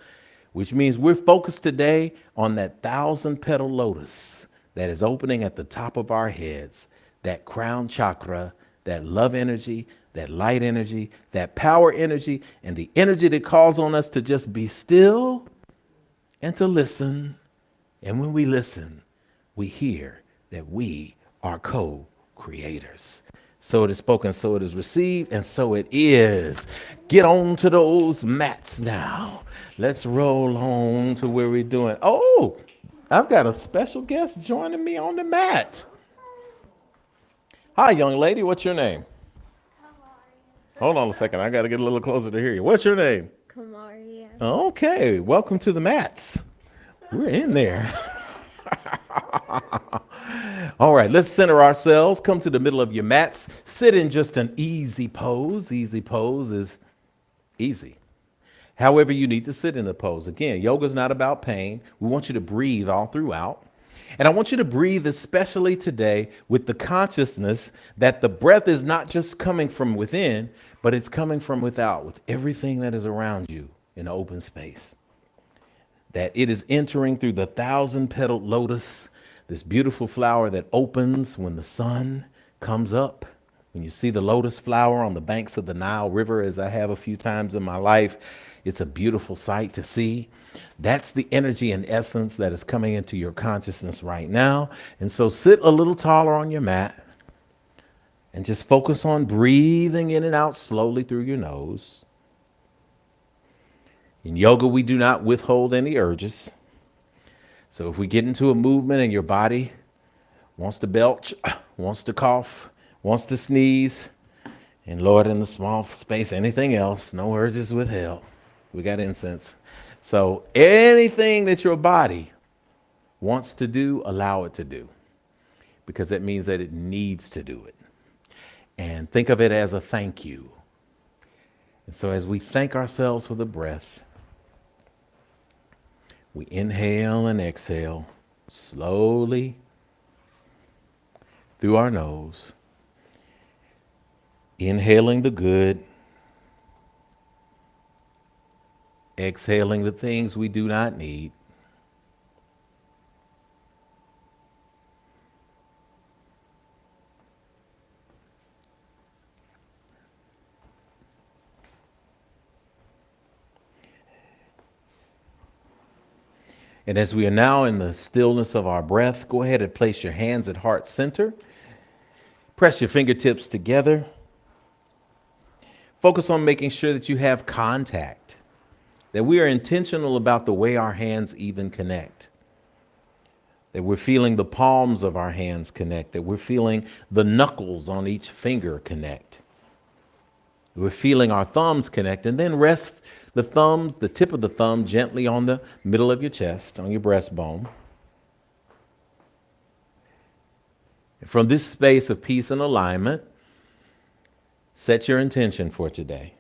which means we're focused today on that 1,000-petal lotus that is opening at the top of our heads, that crown chakra, that love energy, that light energy, that power energy, and the energy that calls on us to just be still and to listen. And when we listen, we hear that we are co-creators. So it is spoken, so it is received, and so it is. Get on to those mats now. Let's roll on to where we're doing. Oh, I've got a special guest joining me on the mat. Hi, young lady. What's your name? Hold on a second. I got to get a little closer to hear you. What's your name? Kamaria. Okay. Welcome to the mats. We're in there. All right. Let's center ourselves. Come to the middle of your mats. Sit in just an easy pose. Easy pose is easy. However, you need to sit in the pose. Again, yoga is not about pain. We want you to breathe all throughout. And I want you to breathe, especially today, with the consciousness that the breath is not just coming from within, but it's coming from without, with everything that is around you in open space. That it is entering through the 1,000-petaled lotus, this beautiful flower that opens when the sun comes up. When you see the lotus flower on the banks of the Nile River, as I have a few times in my life, it's a beautiful sight to see. That's the energy and essence that is coming into your consciousness right now. And so sit a little taller on your mat and just focus on breathing in and out slowly through your nose. In yoga, we do not withhold any urges. So if we get into a movement and your body wants to belch, wants to cough, wants to sneeze, and Lord, in the small space, anything else, no urges withheld. We got incense. So anything that your body wants to do, allow it to do, because that means that it needs to do it. And think of it as a thank you. And so as we thank ourselves for the breath, we inhale and exhale slowly through our nose, inhaling the good, exhaling the things we do not need. And as we are now in the stillness of our breath, go ahead and place your hands at heart center. Press your fingertips together. Focus on making sure that you have contact, that we are intentional about the way our hands even connect, that we're feeling the palms of our hands connect, that we're feeling the knuckles on each finger connect. We're feeling our thumbs connect, and then rest the thumbs, the tip of the thumb gently on the middle of your chest, on your breastbone. From this space of peace and alignment, set your intention for today.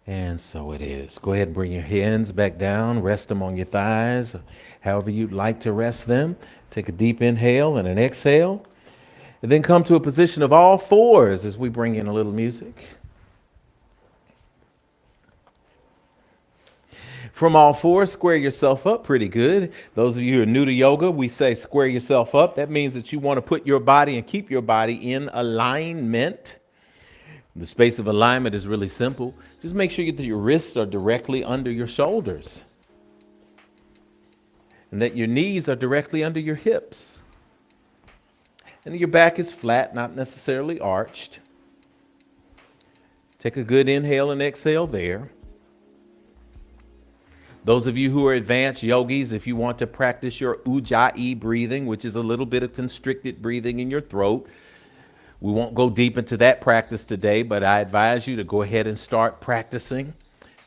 And so it is. Go ahead and bring your hands back down, rest them on your thighs, however you'd like to rest them. Take a deep inhale and an exhale. And then come to a position of all fours as we bring in a little music. From all fours, square yourself up pretty good. Those of you who are new to yoga, we say square yourself up. That means that you want to put your body and keep your body in alignment. The space of alignment is really simple. Just make sure that your wrists are directly under your shoulders and that your knees are directly under your hips. And your back is flat, not necessarily arched. Take a good inhale and exhale there. Those of you who are advanced yogis, if you want to practice your ujjayi breathing, which is a little bit of constricted breathing in your throat, we won't go deep into that practice today, but I advise you to go ahead and start practicing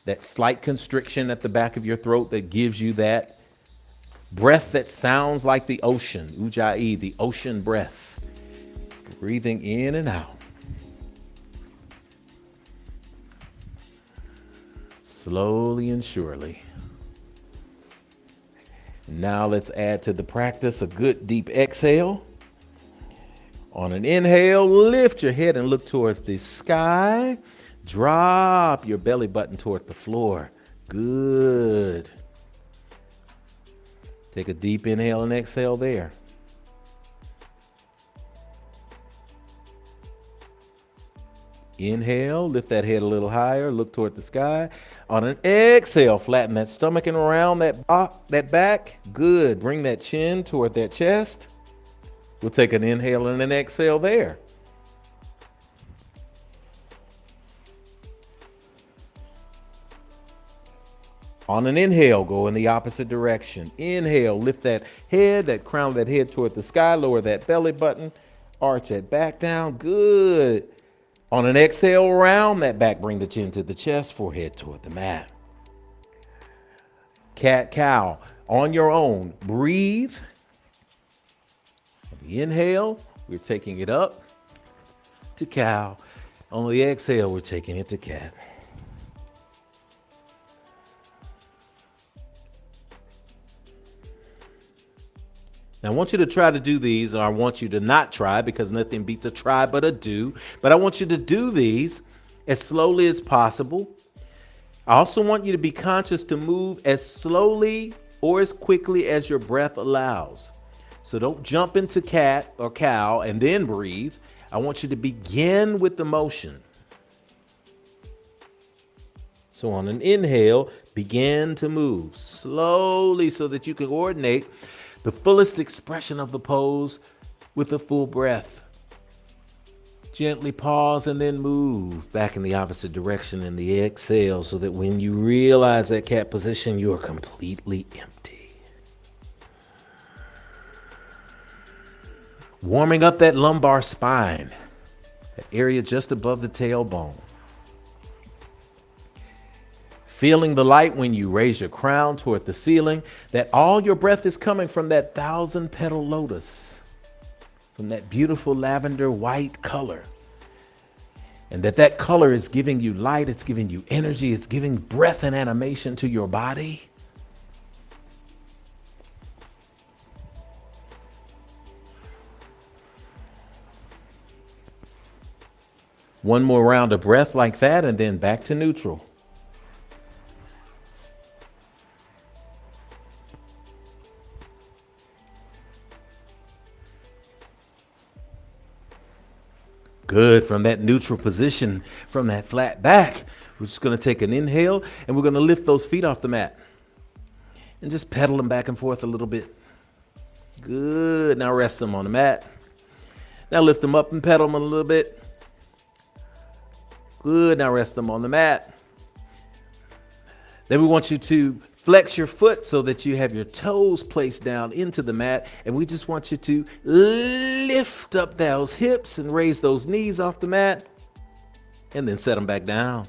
that slight constriction at the back of your throat that gives you that breath that sounds like the ocean, ujjayi, the ocean breath, breathing in and out. Slowly and surely. Now let's add to the practice a good deep exhale. On an inhale, lift your head and look toward the sky. Drop your belly button toward the floor. Good. Take a deep inhale and exhale there. Inhale, lift that head a little higher, look toward the sky. On an exhale, flatten that stomach and around that back. Good. Bring that chin toward that chest. We'll take an inhale and an exhale there. On an inhale, go in the opposite direction. Inhale, lift that head, that crown of that head toward the sky, lower that belly button, arch that back down. Good. On an exhale, round that back, bring the chin to the chest, forehead toward the mat. Cat cow. On your own, breathe. On the inhale, we're taking it up to cow. On the exhale, we're taking it to cat. Now, I want you to try to do these, or I want you to not try, because nothing beats a try but a do. But I want you to do these as slowly as possible. I also want you to be conscious to move as slowly or as quickly as your breath allows. So don't jump into cat or cow and then breathe. I want you to begin with the motion. So on an inhale, begin to move slowly so that you can coordinate the fullest expression of the pose with a full breath. Gently pause and then move back in the opposite direction in the exhale so that when you realize that cat position, you are completely empty. Warming up that lumbar spine, that area just above the tailbone. Feeling the light when you raise your crown toward the ceiling, that all your breath is coming from that 1,000-petal lotus, from that beautiful lavender white color. And that color is giving you light, it's giving you energy, it's giving breath and animation to your body. One more round of breath like that, and then back to neutral. Good. From that neutral position, from that flat back, we're just going to take an inhale and we're going to lift those feet off the mat and just pedal them back and forth a little bit. Good. Now rest them on the mat. Now lift them up and pedal them a little bit. Good. Now rest them on the mat. Then we want you to flex your foot so that you have your toes placed down into the mat. And we just want you to lift up those hips and raise those knees off the mat and then set them back down.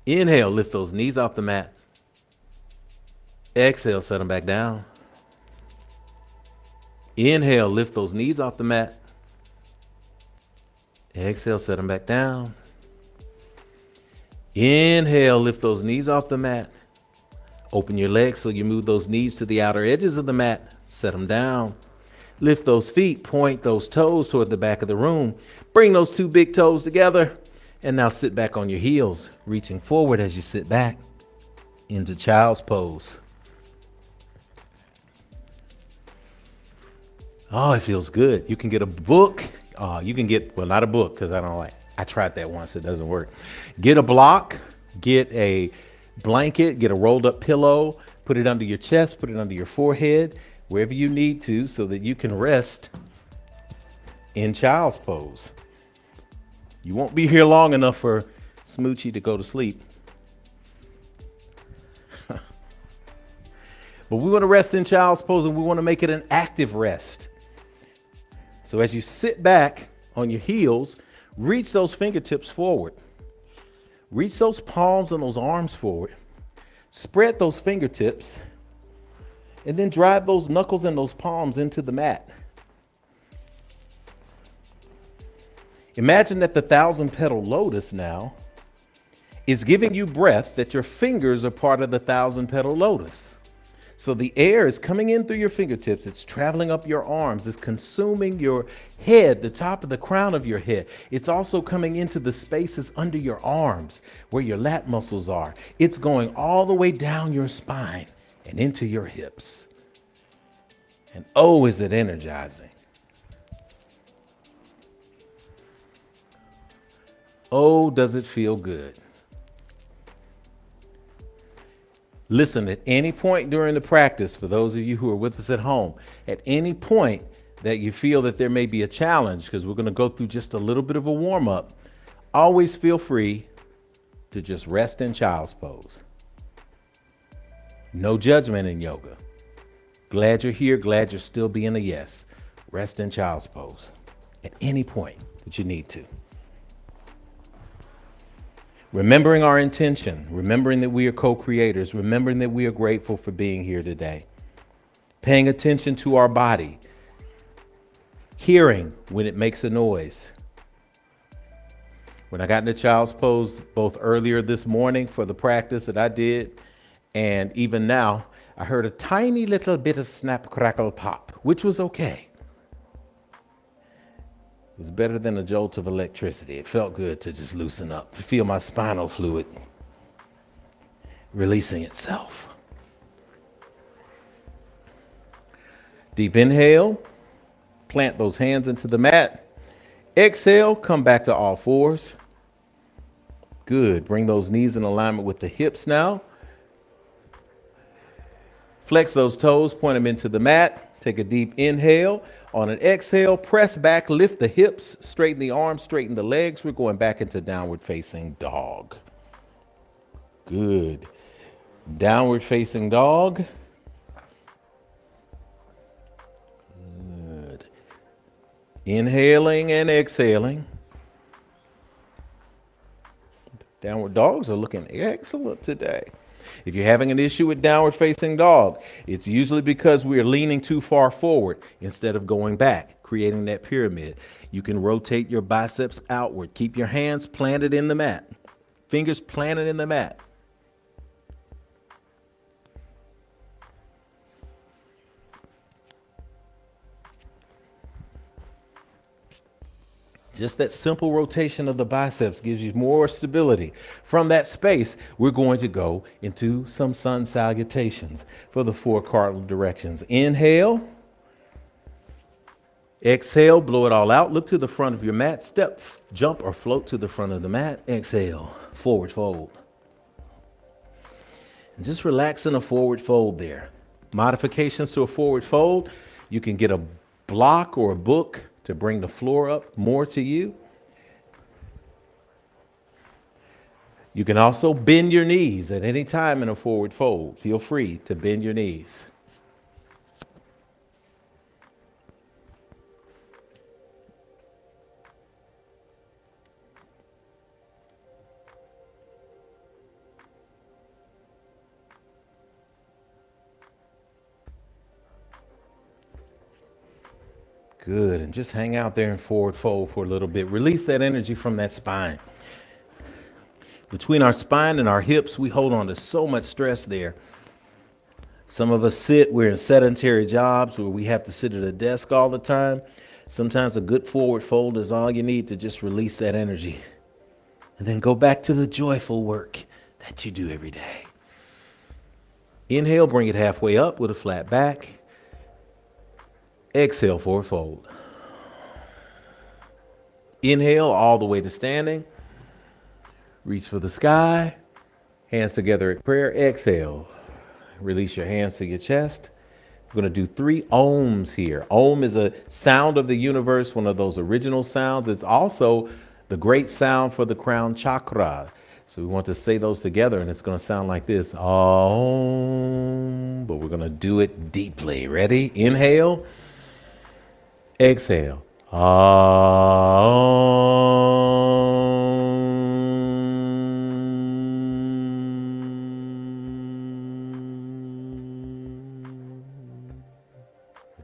Inhale, lift those knees off the mat. Exhale, set them back down. Inhale, lift those knees off the mat. Exhale, set them back down. Inhale, lift those knees off the mat. Open your legs so you move those knees to the outer edges of the mat. Set them down. Lift those feet, point those toes toward the back of the room. Bring those two big toes together. And now sit back on your heels, reaching forward as you sit back into child's pose. Oh, it feels good. You can get a book. You can get, well, not a book because I tried that once. It doesn't work. Get a block, get a blanket, get a rolled up pillow, put it under your chest, put it under your forehead, wherever you need to, so that you can rest in child's pose. You won't be here long enough for Smoochie to go to sleep. But we want to rest in child's pose, and we want to make it an active rest. So as you sit back on your heels, reach those fingertips forward. Reach those palms and those arms forward. Spread those fingertips, and then drive those knuckles and those palms into the mat. Imagine that the 1,000-petal lotus now is giving you breath, that your fingers are part of the 1,000-petal lotus. So the air is coming in through your fingertips. It's traveling up your arms. It's consuming your head, the top of the crown of your head. It's also coming into the spaces under your arms where your lat muscles are. It's going all the way down your spine and into your hips. And oh, is it energizing. Oh, does it feel good. Listen, at any point during the practice, for those of you who are with us at home, at any point that you feel that there may be a challenge, because we're going to go through just a little bit of a warm-up, always feel free to just rest in child's pose. No judgment in yoga. Glad you're here. Glad you're still being a yes. Rest in child's pose at any point that you need to. Remembering our intention, remembering that we are co-creators, remembering that we are grateful for being here today. Paying attention to our body. Hearing when it makes a noise. When I got into child's pose, both earlier this morning for the practice that I did, and even now, I heard a tiny little bit of snap, crackle, pop, which was okay. It was better than a jolt of electricity. It felt good to just loosen up, to feel my spinal fluid releasing itself. Deep inhale, plant those hands into the mat. Exhale, come back to all fours. Good. Bring those knees in alignment with the hips now. Flex those toes, point them into the mat. Take a deep inhale. On an exhale, press back, lift the hips, straighten the arms, straighten the legs. We're going back into downward facing dog. Good. Downward facing dog. Good. Inhaling and exhaling. Downward dogs are looking excellent today. If you're having an issue with downward facing dog, it's usually because we are leaning too far forward instead of going back, creating that pyramid. You can rotate your biceps outward. Keep your hands planted in the mat, fingers planted in the mat. Just that simple rotation of the biceps gives you more stability. From that space, we're going to go into some sun salutations for the 4 cardinal directions. Inhale. Exhale, blow it all out. Look to the front of your mat. Step, jump, or float to the front of the mat. Exhale, forward fold. And just relax in a forward fold there. Modifications to a forward fold. You can get a block or a book to bring the floor up more to you. You can also bend your knees at any time in a forward fold. Feel free to bend your knees. Good, and just hang out there in forward fold for a little bit. Release that energy from that spine. Between our spine and our hips, we hold on to so much stress there. Some of us we're in sedentary jobs where we have to sit at a desk all the time. Sometimes a good forward fold is all you need to just release that energy. And then go back to the joyful work that you do every day. Inhale, bring it halfway up with a flat back. Exhale, forward fold. Inhale all the way to standing. Reach for the sky. Hands together at prayer. Exhale. Release your hands to your chest. We're going to do 3 ohms here. Om is a sound of the universe, one of those original sounds. It's also the great sound for the crown chakra. So we want to say those together, and it's going to sound like this. Om, but we're going to do it deeply. Ready? Inhale. Exhale.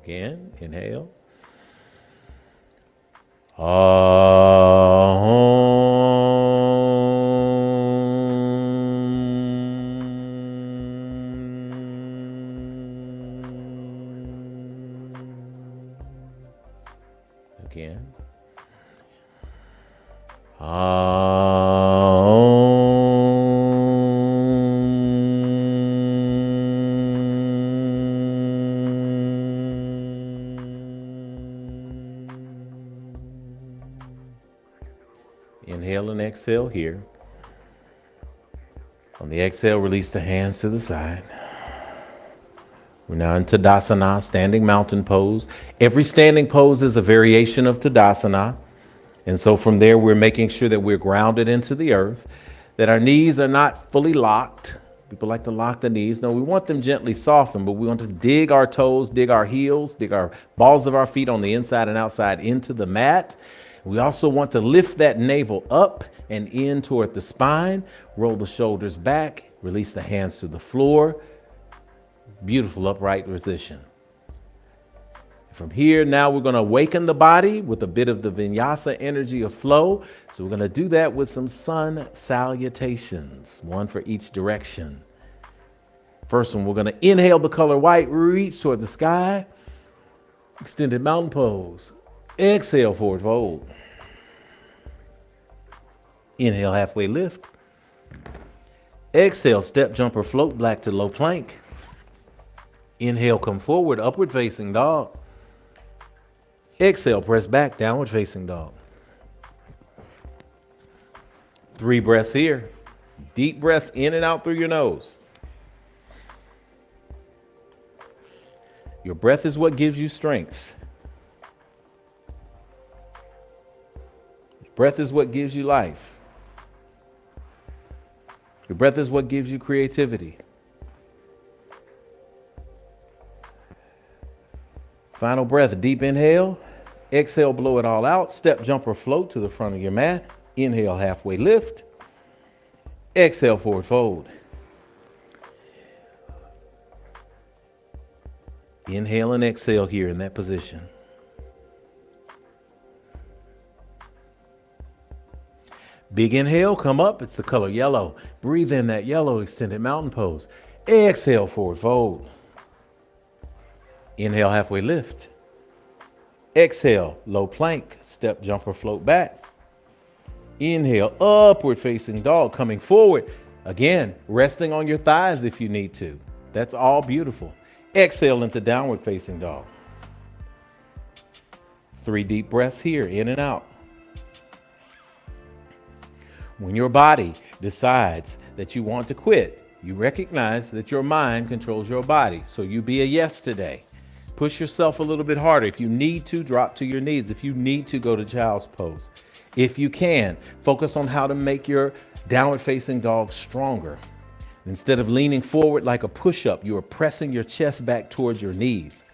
Again, inhale. Again. Inhale and exhale here. On the exhale, release the hands to the side. We're now in Tadasana, standing mountain pose. Every standing pose is a variation of Tadasana. And so from there, we're making sure that we're grounded into the earth, that our knees are not fully locked. People like to lock the knees. No, we want them gently softened, but we want to dig our toes, dig our heels, dig our balls of our feet on the inside and outside into the mat. We also want to lift that navel up and in toward the spine, roll the shoulders back, release the hands to the floor. Beautiful upright position. From here, now we're going to awaken the body with a bit of the vinyasa energy of flow. So we're going to do that with some sun salutations, one for each direction. First one, we're going to inhale the color white, reach toward the sky, extended mountain pose. Exhale, forward fold. Inhale, halfway lift. Exhale, step, jump, or float back to low plank. Inhale, come forward, upward facing dog. Exhale, press back, downward facing dog. 3 breaths here. Deep breaths in and out through your nose. Your breath is what gives you strength. Your breath is what gives you life. Your breath is what gives you creativity. Final breath, deep inhale. Exhale, blow it all out. Step, jump, or float to the front of your mat. Inhale, halfway lift. Exhale, forward fold. Inhale and exhale here in that position. Big inhale, come up. It's the color yellow. Breathe in that yellow, extended mountain pose. Exhale, forward fold. Inhale, halfway lift. Exhale, low plank, step, jump, or float back. Inhale, upward facing dog, coming forward. Again, resting on your thighs if you need to. That's all beautiful. Exhale into downward facing dog. 3 deep breaths here, in and out. When your body decides that you want to quit, you recognize that your mind controls your body. So you be a yes today. Push yourself a little bit harder. If you need to, drop to your knees. If you need to, go to child's pose. If you can, focus on how to make your downward facing dog stronger. Instead of leaning forward like a push-up, you are pressing your chest back towards your knees.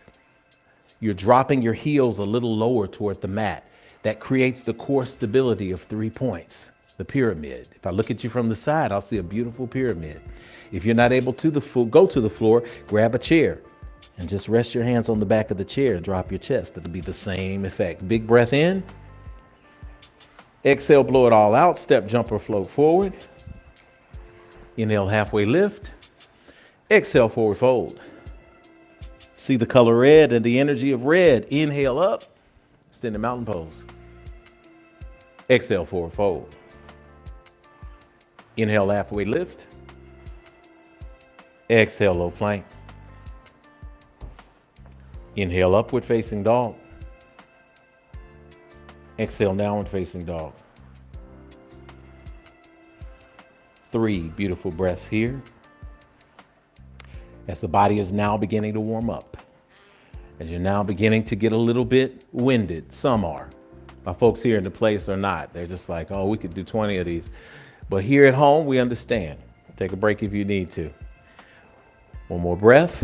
You're dropping your heels a little lower toward the mat. That creates the core stability of 3 points, the pyramid. If I look at you from the side, I'll see a beautiful pyramid. If you're not able to go to the floor, grab a chair and just rest your hands on the back of the chair and drop your chest. It'll be the same effect. Big breath in. Exhale, blow it all out. Step, jump, or float forward. Inhale, halfway lift. Exhale, forward fold. See the color red and the energy of red. Inhale up. Extend the mountain pose. Exhale, forward fold. Inhale, halfway lift. Exhale, low plank. Inhale, upward facing dog. Exhale, downward facing dog. 3 beautiful breaths here. As the body is now beginning to warm up, as you're now beginning to get a little bit winded, some are. My folks here in the place are not. They're just like, oh, we could do 20 of these. But here at home, we understand. Take a break if you need to. One more breath.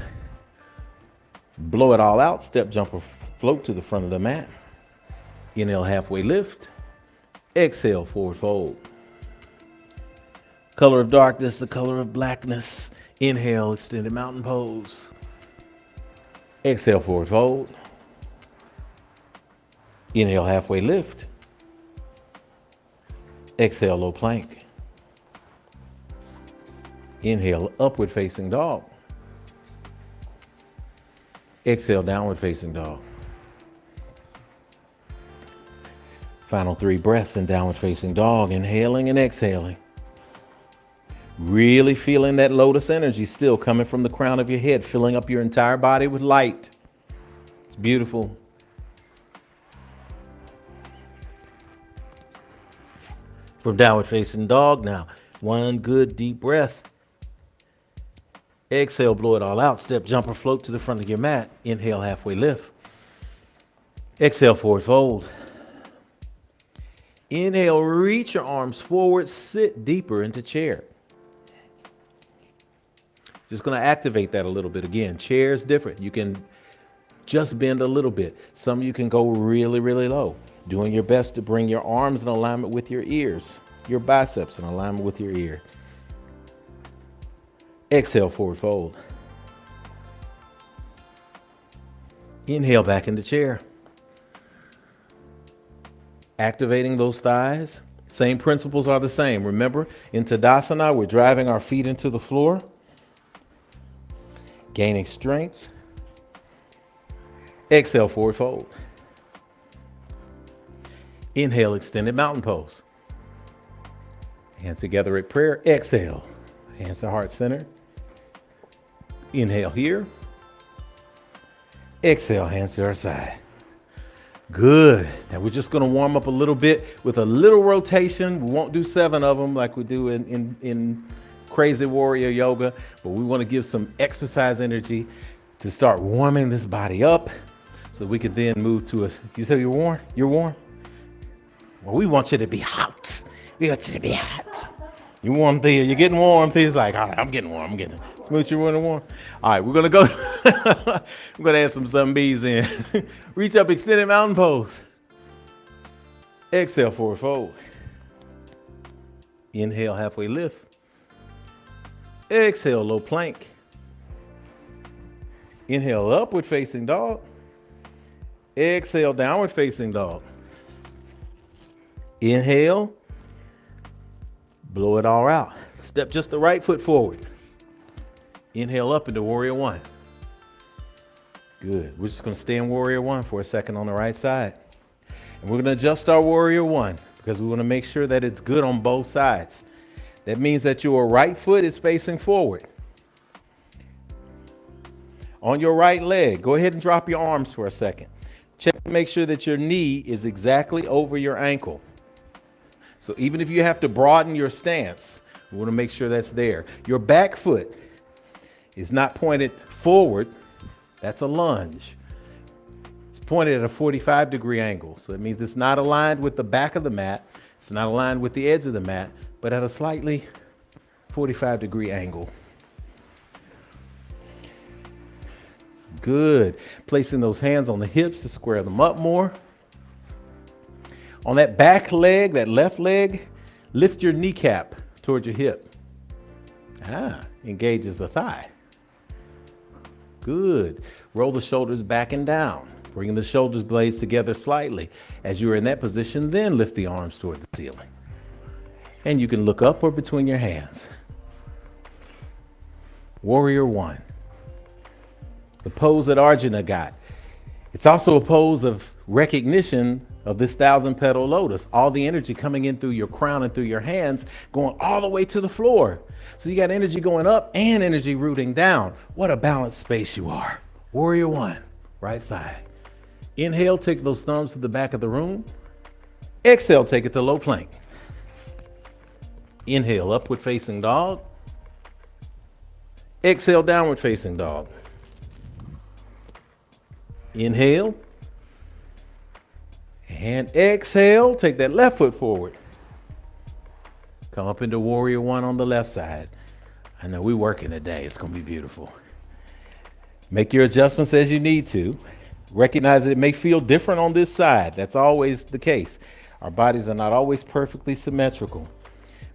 Blow it all out. Step, jumper, float to the front of the mat. Inhale, halfway lift. Exhale, forward fold. Color of darkness, the color of blackness. Inhale, extended mountain pose. Exhale, forward fold. Inhale, halfway lift. Exhale, low plank. Inhale, upward facing dog. Exhale, downward facing dog. Final 3 breaths in downward facing dog, inhaling and exhaling. Really feeling that lotus energy still coming from the crown of your head, filling up your entire body with light. It's beautiful. From downward facing dog now, one good deep breath. Exhale, blow it all out. Step, jump, or float to the front of your mat. Inhale, halfway lift. Exhale, forward fold. Inhale, reach your arms forward, sit deeper into chair. Just going to activate that a little bit again. Chair is different. You can just bend a little bit. Some of you can go really, really low. Doing your best to bring your arms in alignment with your ears, your biceps in alignment with your ears. Exhale, forward fold. Inhale, back into chair. Activating those thighs. Same principles are the same. Remember, in Tadasana, we're driving our feet into the floor. Gaining strength. Exhale, forward fold. Inhale, extended mountain pose. Hands together at prayer. Exhale. Hands to heart center. Inhale here. Exhale, hands to our side. Good. Now we're just going to warm up a little bit with a little rotation. We won't do 7 of them like we do in Crazy Warrior Yoga, but we want to give some exercise energy to start warming this body up so we can then move to a, you say you're warm? You're warm? Well, we want you to be hot. We want you to be hot. You warm there, you're getting warm. Things like, all right, I'm getting warm. I'm getting smooth. You're running warm. All right, we're gonna go. We're gonna add some zombies in. Reach up, extended mountain pose. Exhale, forward fold. Inhale, halfway lift. Exhale, low plank. Inhale, upward facing dog. Exhale, downward facing dog. Inhale. Blow it all out. Step just the right foot forward. Inhale up into Warrior One. Good. We're just going to stay in Warrior One for a second on the right side. And we're going to adjust our Warrior One because we want to make sure that it's good on both sides. That means that your right foot is facing forward. On your right leg, go ahead and drop your arms for a second. Check to make sure that your knee is exactly over your ankle. So even if you have to broaden your stance, we want to make sure that's there. Your back foot is not pointed forward. That's a lunge. It's pointed at a 45-degree angle. So it means it's not aligned with the back of the mat. It's not aligned with the edge of the mat, but at a slightly 45-degree angle. Good. Placing those hands on the hips to square them up more. On that back leg, that left leg, lift your kneecap towards your hip. Engages the thigh. Good. Roll the shoulders back and down, bringing the shoulders blades together slightly. As you're in that position, then lift the arms toward the ceiling. And you can look up or between your hands. Warrior One. The pose that Arjuna got. It's also a pose of recognition of this 1,000-petal lotus, all the energy coming in through your crown and through your hands, going all the way to the floor. So you got energy going up and energy rooting down. What a balanced space you are. Warrior One, right side. Inhale, take those thumbs to the back of the room. Exhale, take it to low plank. Inhale, upward facing dog. Exhale, downward facing dog. Inhale. And exhale, take that left foot forward. Come up into warrior one on the left side. I know we're working today. It's going to be beautiful. Make your adjustments as you need to. Recognize that it may feel different on this side. That's always the case. Our bodies are not always perfectly symmetrical.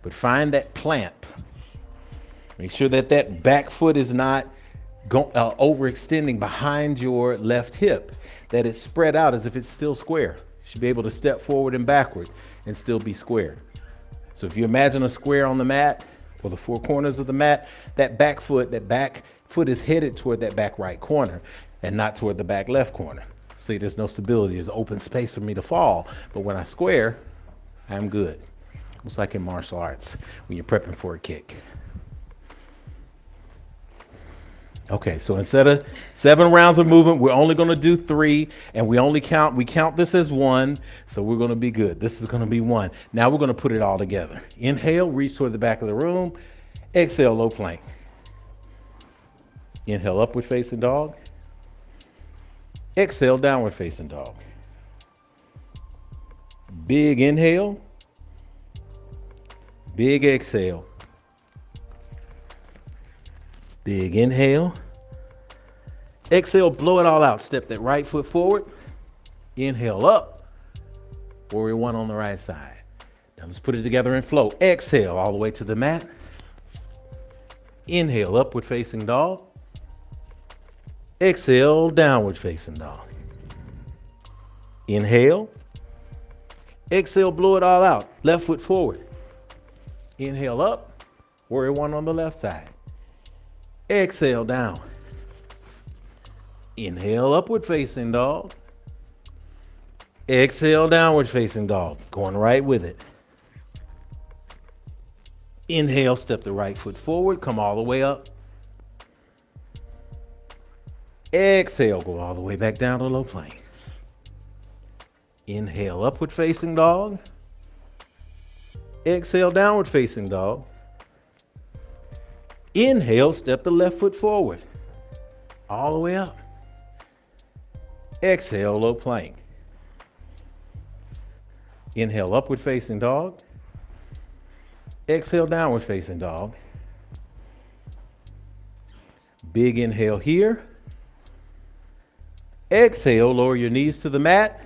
But find that plant. Make sure that that back foot is not overextending behind your left hip, that it's spread out as if it's still square. You should be able to step forward and backward and still be square. So if you imagine a square on the mat or the four corners of the mat, that back foot is headed toward that back right corner and not toward the back left corner. See, there's no stability. There's open space for me to fall. But when I square, I'm good. It's like in martial arts when you're prepping for a kick. Okay, so instead of 7 rounds of movement, we're only going to do 3, and we count this as 1, so we're going to be good. This is going to be 1. Now we're going to put it all together. Inhale, reach toward the back of the room. Exhale, low plank. Inhale, upward facing dog. Exhale, downward facing dog. Big inhale. Big exhale. Big inhale. Exhale, blow it all out. Step that right foot forward. Inhale up. Warrior one on the right side. Now let's put it together in flow. Exhale all the way to the mat. Inhale, upward facing dog. Exhale, downward facing dog. Inhale. Exhale, blow it all out. Left foot forward. Inhale up. Warrior one on the left side. Exhale down. Inhale, upward facing dog. Exhale, downward facing dog. Going right with it. Inhale, step the right foot forward. Come all the way up. Exhale, go all the way back down to low plank. Inhale, upward facing dog. Exhale, downward facing dog. Inhale, step the left foot forward. All the way up. Exhale, low plank. Inhale, upward facing dog. Exhale, downward facing dog. Big inhale here. Exhale, lower your knees to the mat.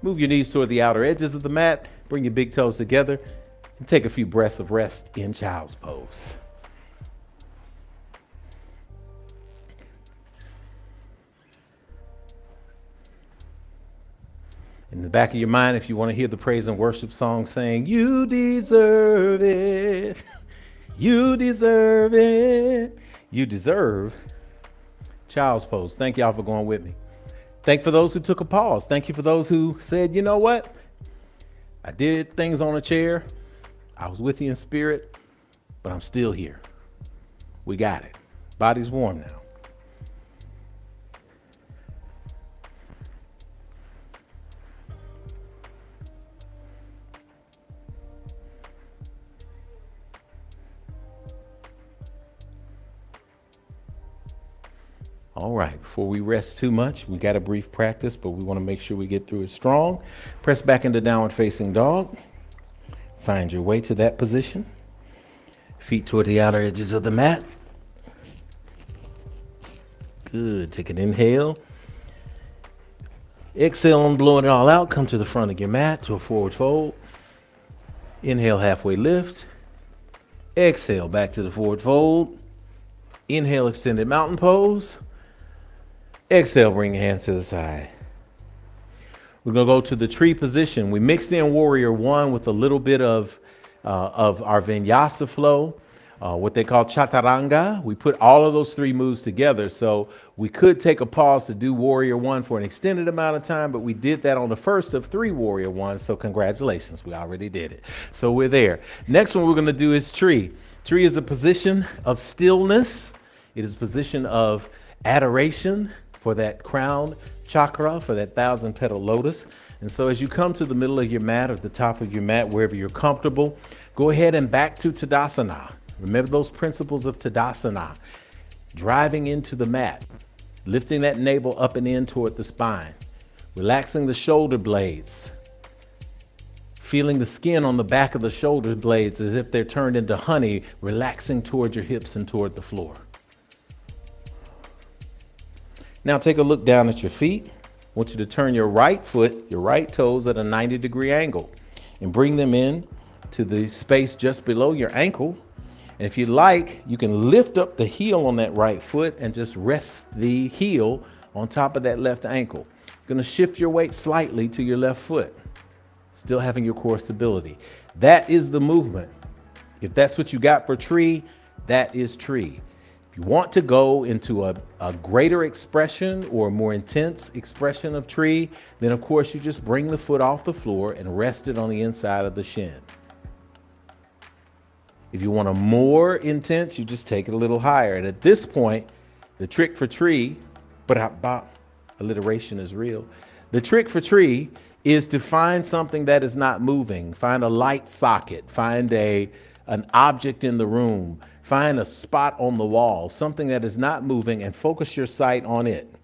Move your knees toward the outer edges of the mat. Bring your big toes together and take a few breaths of rest in child's pose. In the back of your mind, if you want to hear the praise and worship song saying, "You deserve it, you deserve it, you deserve," child's pose. Thank y'all for going with me. Thank for those who took a pause. Thank you for those who said, "You know what? I did things on a chair. I was with you in spirit, but I'm still here." We got it. Body's warm now. All right, before we rest too much, we got a brief practice, but we want to make sure we get through it strong. Press back into downward facing dog. Find your way to that position. Feet toward the outer edges of the mat. Good, take an inhale. Exhale and blowing it all out. Come to the front of your mat to a forward fold. Inhale, halfway lift. Exhale, back to the forward fold. Inhale, extended mountain pose. Exhale, bring your hands to the side. We're going to go to the tree position. We mixed in warrior one with a little bit of our vinyasa flow, what they call chaturanga. We put all of those 3 moves together. So we could take a pause to do warrior one for an extended amount of time, but we did that on the first of 3 warrior ones. So congratulations, we already did it. So we're there. Next one we're going to do is tree. Tree is a position of stillness. It is a position of adoration for that crown chakra, for that 1,000-petal lotus. And so as you come to the middle of your mat or the top of your mat, wherever you're comfortable, go ahead and back to Tadasana. Remember those principles of Tadasana. Driving into the mat, lifting that navel up and in toward the spine. relaxing the shoulder blades, feeling the skin on the back of the shoulder blades as if they're turned into honey, relaxing toward your hips and toward the floor. Now take a look down at your feet. I want you to turn your right foot, your right toes at a 90-degree angle and bring them in to the space just below your ankle. And if you like, you can lift up the heel on that right foot and just rest the heel on top of that left ankle. You're going to shift your weight slightly to your left foot, still having your core stability. That is the movement. If that's what you got for tree, that is tree. If you want to go into a greater expression or a more intense expression of tree, then of course you just bring the foot off the floor and rest it on the inside of the shin. If you want a more intense, you just take it a little higher. And at this point, the trick for tree, alliteration is real. The trick for tree is to find something that is not moving. Find a light socket, find an object in the room, find a spot on the wall, something that is not moving, and focus your sight on it.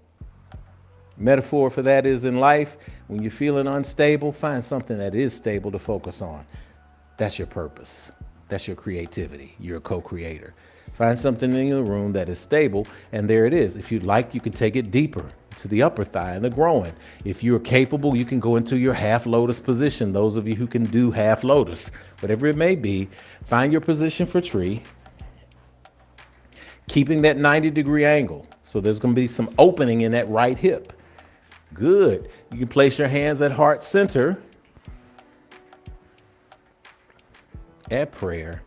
Metaphor for that is in life, when you're feeling unstable, find something that is stable to focus on. That's your purpose. That's your creativity. You're a co-creator. Find something in the room that is stable, and there it is. If you'd like, you can take it deeper to the upper thigh and the groin. If you're capable, you can go into your half lotus position. Those of you who can do half lotus, whatever it may be, find your position for tree, keeping that 90-degree angle. So there's going to be some opening in that right hip. Good. You can place your hands at heart center at prayer.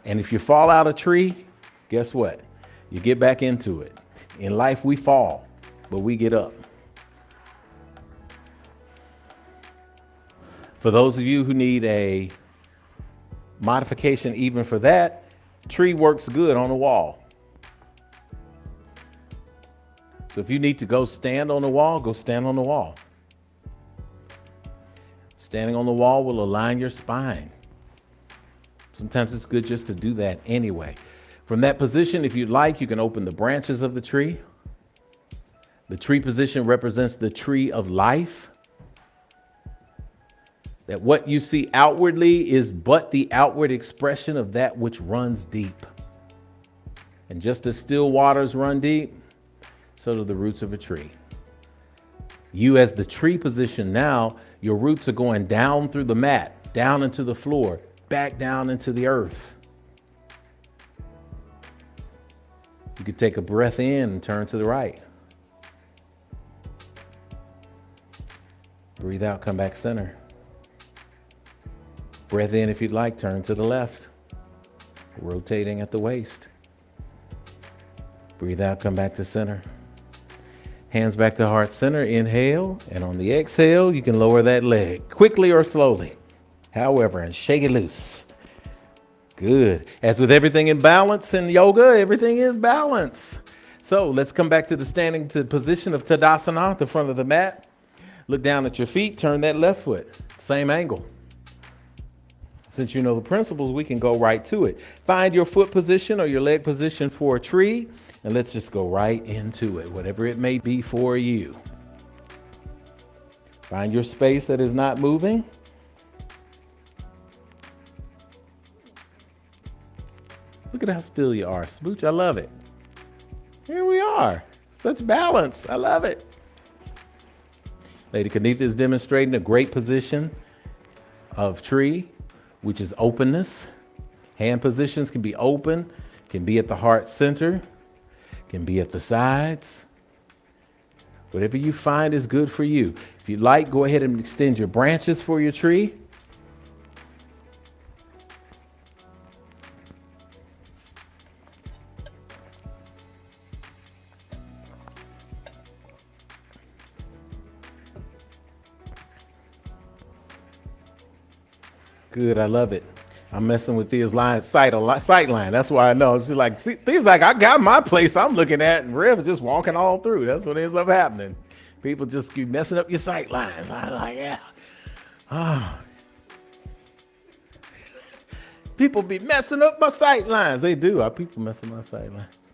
And if you fall out of tree, guess what? You get back into it. In life, we fall, but we get up. For those of you who need a modification even for that, tree works good on a wall. So if you need to go stand on the wall, go stand on the wall. Standing on the wall will align your spine. Sometimes it's good just to do that anyway. From that position, if you'd like, you can open the branches of the tree. The tree position represents the tree of life. That what you see outwardly is but the outward expression of that which runs deep. And just as still waters run deep, so do the roots of a tree. You as the tree position now, your roots are going down through the mat, down into the floor, back down into the earth. You could take a breath in and turn to the right. Breathe out, come back center. Breath in if you'd like, turn to the left, rotating at the waist. Breathe out, come back to center. Hands back to heart center, inhale, and on the exhale, you can lower that leg quickly or slowly. However, and shake it loose. Good. As with everything in balance in yoga, everything is balance. So let's come back to the standing to position of Tadasana at the front of the mat. Look down at your feet, turn that left foot, same angle. Since you know the principles, we can go right to it. Find your foot position or your leg position for a tree, and let's just go right into it, whatever it may be for you. Find your space that is not moving. Look at how still you are, Smooch. I love it. Here we are. Such balance. I love it. Lady Kanitha is demonstrating a great position of tree, which is openness. Hand positions can be open, can be at the heart center, can be at the sides. Whatever you find is good for you. If you'd like, go ahead and extend your branches for your tree. Good, I love it. I'm messing with Thea's sight line. That's why I know. She's like, see, Thea's like, I got my place I'm looking at, and Rev's just walking all through. That's what ends up happening. People just keep messing up your sight lines. I'm like, yeah. Oh. People be messing up my sight lines. They do. People messing my sight lines.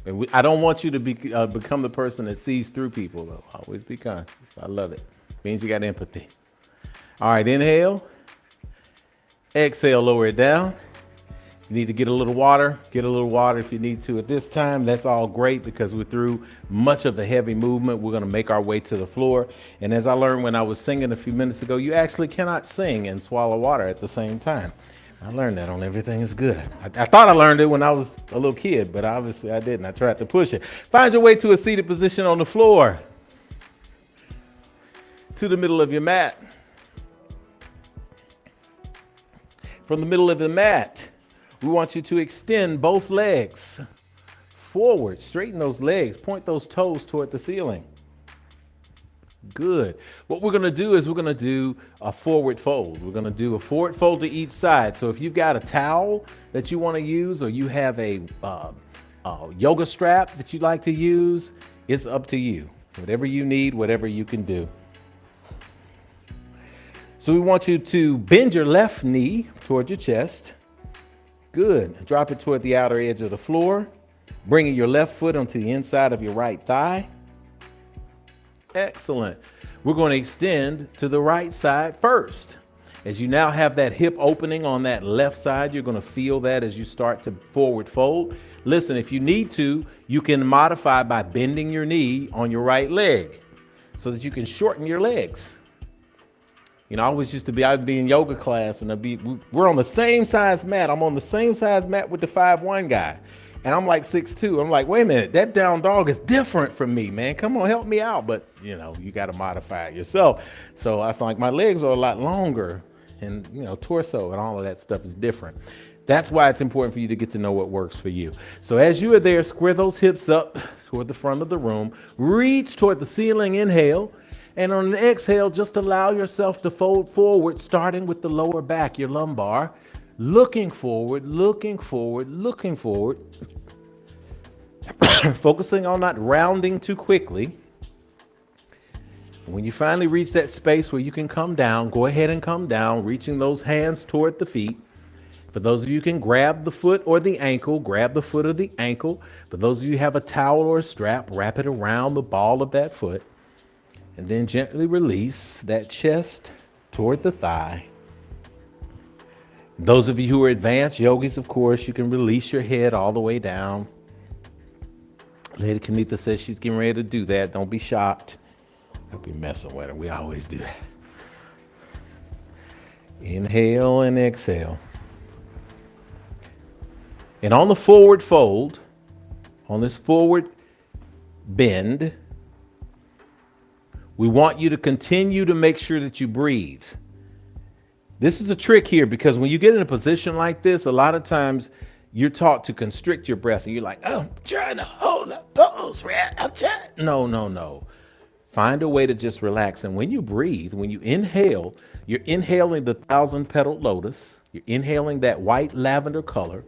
And I don't want you to become the person that sees through people, though. Always be kind. I love it. Means you got empathy. All right, inhale. Exhale, lower it down. You need to get a little water. Get a little water if you need to at this time. That's all great because we're through much of the heavy movement. We're going to make our way to the floor. And as I learned when I was singing a few minutes ago, you actually cannot sing and swallow water at the same time. I learned that on Everything Is Good. I thought I learned it when I was a little kid, but obviously I didn't. I tried to push it. Find your way to a seated position on the floor. To the middle of your mat. From the middle of the mat, we want you to extend both legs forward. Straighten those legs. Point those toes toward the ceiling. Good. What we're going to do is we're going to do a forward fold. We're going to do a forward fold to each side. So if you've got a towel that you want to use or you have a yoga strap that you'd like to use, it's up to you. Whatever you need, whatever you can do. So we want you to bend your left knee toward your chest. Good. Drop it toward the outer edge of the floor. Bringing your left foot onto the inside of your right thigh. Excellent. We're going to extend to the right side first. As you now have that hip opening on that left side, you're going to feel that as you start to forward fold. Listen, if you need to, you can modify by bending your knee on your right leg so that you can shorten your legs. You know, I'd be in yoga class and we're on the same size mat. I'm on the same size mat with the 5'1" guy. And I'm like 6'2". I'm like, wait a minute, that down dog is different from me, man. Come on, help me out. But, you know, you got to modify it yourself. So I was like, my legs are a lot longer and, you know, torso and all of that stuff is different. That's why it's important for you to get to know what works for you. So as you are there, square those hips up toward the front of the room. Reach toward the ceiling, inhale. And on an exhale, just allow yourself to fold forward, starting with the lower back, your lumbar. Looking forward, looking forward, looking forward. Focusing on not rounding too quickly. When you finally reach that space where you can come down, go ahead and come down, reaching those hands toward the feet. For those of you who can grab the foot or the ankle, grab the foot or the ankle. For those of you who have a towel or a strap, wrap it around the ball of that foot. And then gently release that chest toward the thigh. Those of you who are advanced yogis, of course, you can release your head all the way down. Lady Kanitha says she's getting ready to do that. Don't be shocked. I'll be messing with her. We always do that. Inhale and exhale. And on the forward fold, on this forward bend, we want you to continue to make sure that you breathe. This is a trick here because when you get in a position like this, a lot of times you're taught to constrict your breath and you're like, oh, I'm trying to hold the pose, right? I'm trying. No. Find a way to just relax. And when you breathe, when you inhale, you're inhaling the 1,000-petaled lotus. You're inhaling that white lavender color.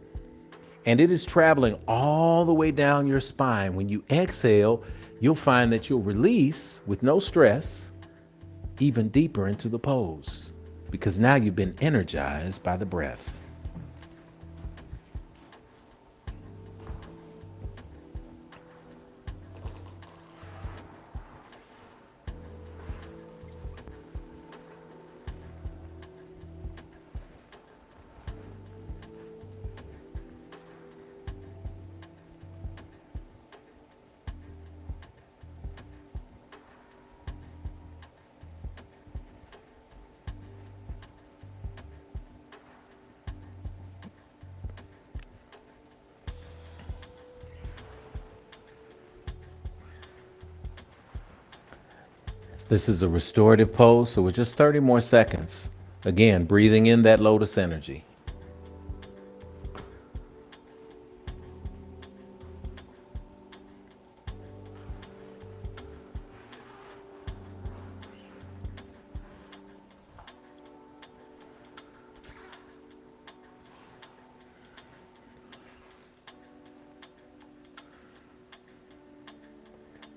And it is traveling all the way down your spine. When you exhale, you'll find that you'll release with no stress even deeper into the pose because now you've been energized by the breath. This is a restorative pose, so we're just 30 more seconds. Again, breathing in that lotus energy.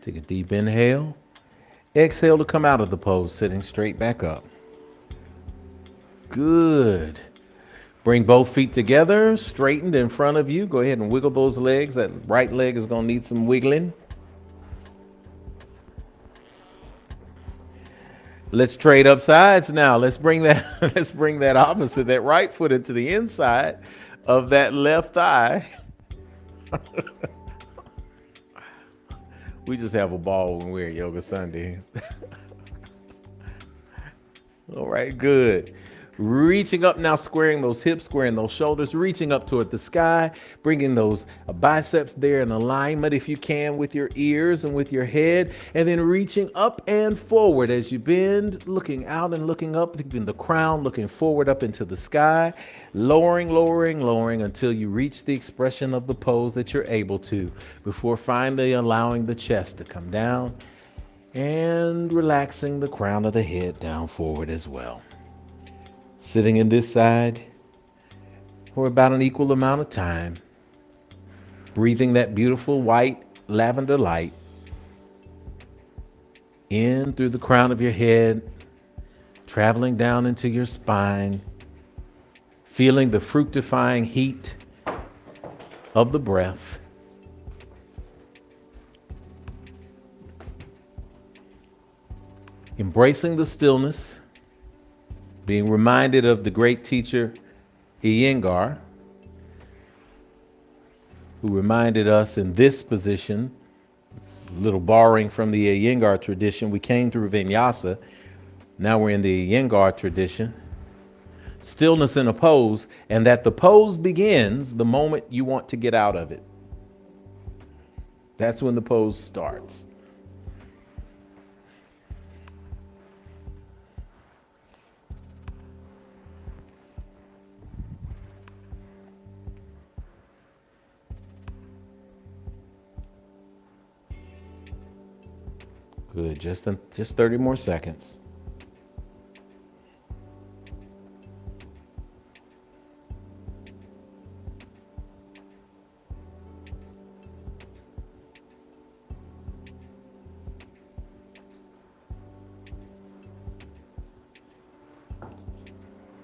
Take a deep inhale. Exhale to come out of the pose, sitting straight back up. Good. Bring both feet together, straightened in front of you. Go ahead and wiggle those legs. That right leg is going to need some wiggling. Let's trade up sides now. Let's bring that let's bring that opposite, that right foot into the inside of that left thigh. We just have a ball when we're at Yoga Sunday. All right, good. Reaching up now, squaring those hips, squaring those shoulders, reaching up toward the sky, bringing those biceps there in alignment if you can with your ears and with your head, and then reaching up and forward as you bend, looking out and looking up, keeping the crown looking forward up into the sky, lowering, lowering, lowering until you reach the expression of the pose that you're able to before finally allowing the chest to come down and relaxing the crown of the head down forward as well. Sitting in this side for about an equal amount of time, breathing that beautiful white lavender light in through the crown of your head, traveling down into your spine, feeling the fructifying heat of the breath. Embracing the stillness, being reminded of the great teacher Iyengar, who reminded us in this position, a little borrowing from the Iyengar tradition. We came through Vinyasa, now we're in the Iyengar tradition. Stillness in a pose, and that the pose begins the moment you want to get out of it. That's when the pose starts. Good, just 30 more seconds.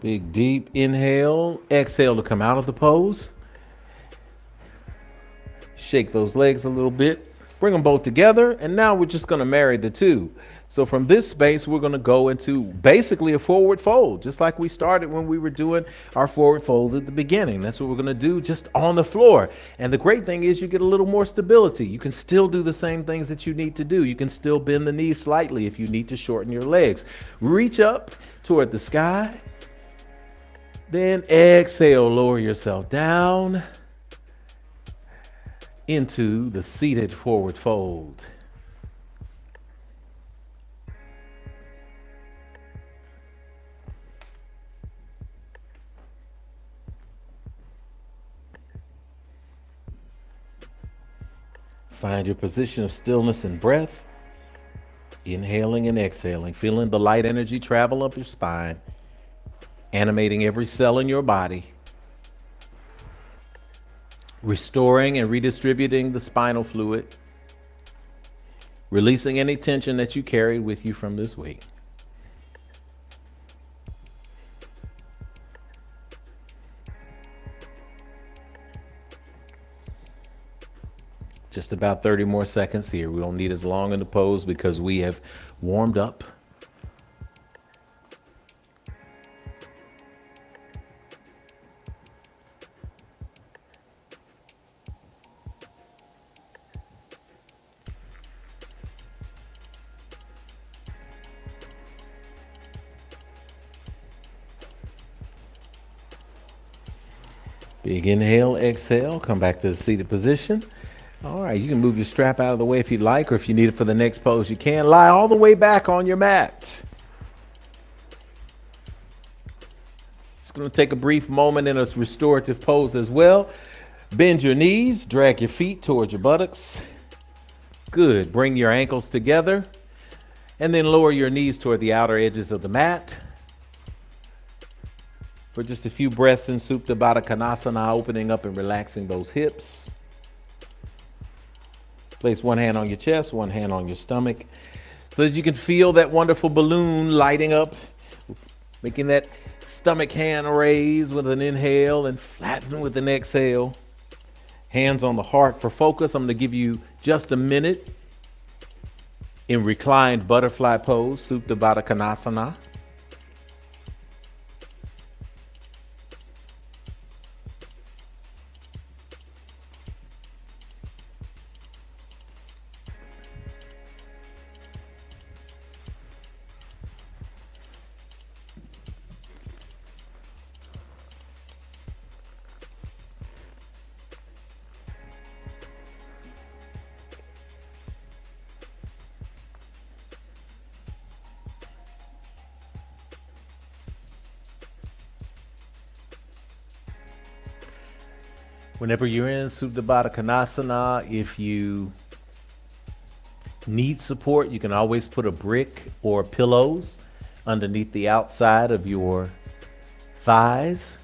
Big deep inhale, exhale to come out of the pose. Shake those legs a little bit. Bring them both together, and now we're just going to marry the two. So from this space, we're going to go into basically a forward fold, just like we started when we were doing our forward folds at the beginning. That's what we're going to do just on the floor. And the great thing is you get a little more stability. You can still do the same things that you need to do. You can still bend the knees slightly if you need to shorten your legs. Reach up toward the sky. Then exhale, lower yourself down into the seated forward fold. Find your position of stillness and breath, inhaling and exhaling, feeling the light energy travel up your spine, animating every cell in your body, restoring and redistributing the spinal fluid, releasing any tension that you carried with you from this week. Just about 30 more seconds here. We don't need as long in the pose because we have warmed up. Big inhale, exhale, come back to the seated position. All right, you can move your strap out of the way if you'd like, or if you need it for the next pose, you can. Lie all the way back on your mat. Just going to take a brief moment in a restorative pose as well. Bend your knees, drag your feet towards your buttocks. Good, bring your ankles together, and then lower your knees toward the outer edges of the mat. For just a few breaths in Supta Baddha Konasana, opening up and relaxing those hips. Place one hand on your chest, one hand on your stomach, so that you can feel that wonderful balloon lighting up, making that Stomach hand raise with an inhale and flatten with an exhale. Hands on the heart for focus. I'm going to give you just a minute in reclined butterfly pose, Supta Baddha Konasana. Whenever you're in Supta Baddha Konasana, if you need support, you can always put a brick or pillows underneath the outside of your thighs.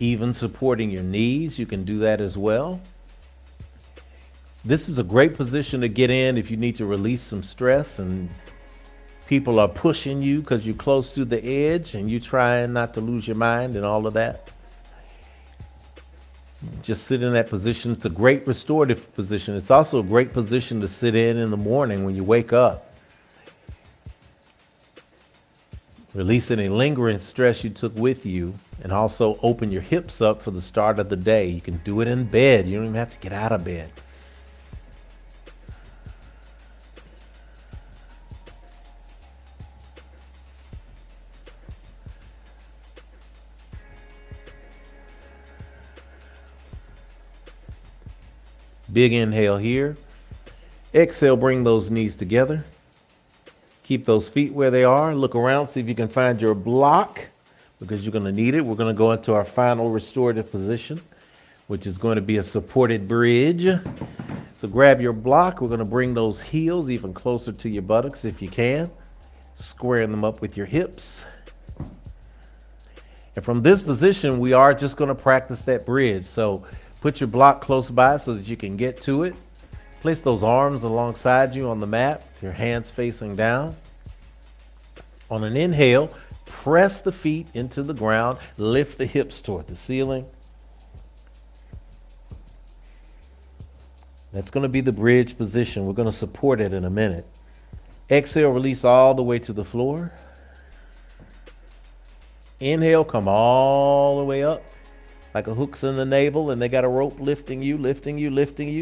Even supporting your knees, you can do that as well. This is a great position to get in if you need to release some stress and people are pushing you because you're close to the edge and you're trying not to lose your mind and all of that. Just sit in that position. It's a great restorative position. It's also a great position to sit in the morning when you wake up. Release any lingering stress you took with you and also open your hips up for the start of the day. You can do it in bed. You don't even have to get out of bed. Big inhale here. Exhale, bring those knees together. Keep those feet where they are. Look around, see if you can find your block because you're going to need it. We're going to go into our final restorative position, which is going to be a supported bridge. So grab your block. We're going to bring those heels even closer to your buttocks if you can, squaring them up with your hips. And from this position, we are just going to practice that bridge. So put your block close by so that you can get to it. Place those arms alongside you on the mat, your hands facing down. On an inhale, press the feet into the ground, lift the hips toward the ceiling. That's going to be the bridge position. We're going to support it in a minute. Exhale, release all the way to the floor. Inhale, come all the way up like a hook's in the navel and they got a rope lifting you,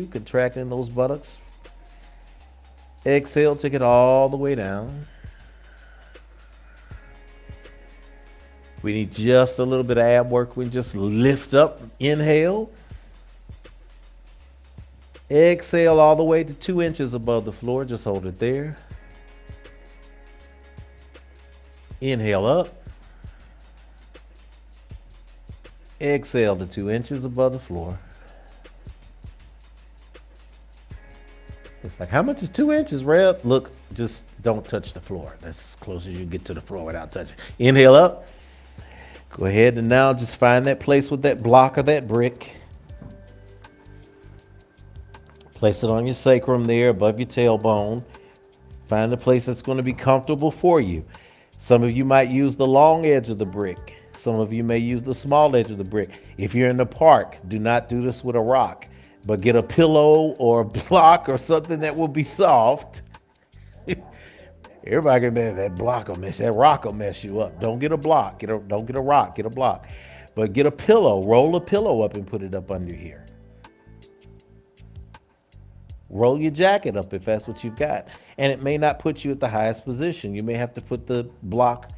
contracting those buttocks. Exhale, take it all the way down. We need just a little bit of ab work. We just lift up, inhale. Exhale all the way to 2 inches above the floor. Just hold it there. Inhale up. Exhale to 2 inches above the floor. It's like, how much is 2 inches, Reb? Look, just don't touch the floor. That's as close as you get to the floor without touching. Inhale up. Go ahead and now just find that place with that block or that brick. Place it on your sacrum there above your tailbone. Find the place that's going to be comfortable for you. Some of you might use the long edge of the brick. Some of you may use the small edge of the brick. If you're in the park, do not do this with a rock, but get a pillow or a block or something that will be soft. Everybody can mess that block will mess, that rock will mess you up. Don't get a block. Don't get a rock, get a block. But get a pillow, roll a pillow up and put it up under here. Roll your jacket up if that's what you've got. And it may not put you at the highest position. You may have to put the block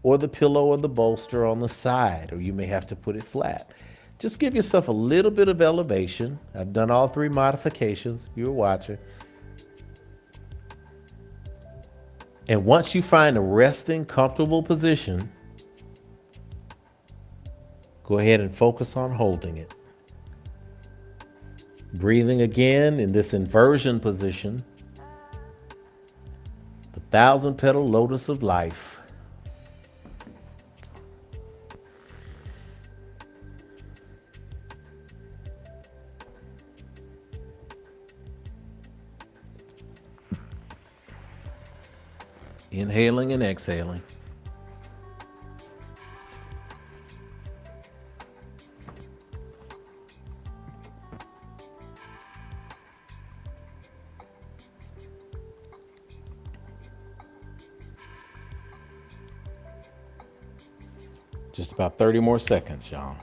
or the pillow or the bolster on the side, or you may have to put it flat. Just give yourself a little bit of elevation. I've done all 3 modifications if you were watching. And once you find a resting, comfortable position, go ahead and focus on holding it. Breathing again in this inversion position, the 1,000-petal lotus of life. Inhaling and exhaling. Just about 30 more seconds, y'all.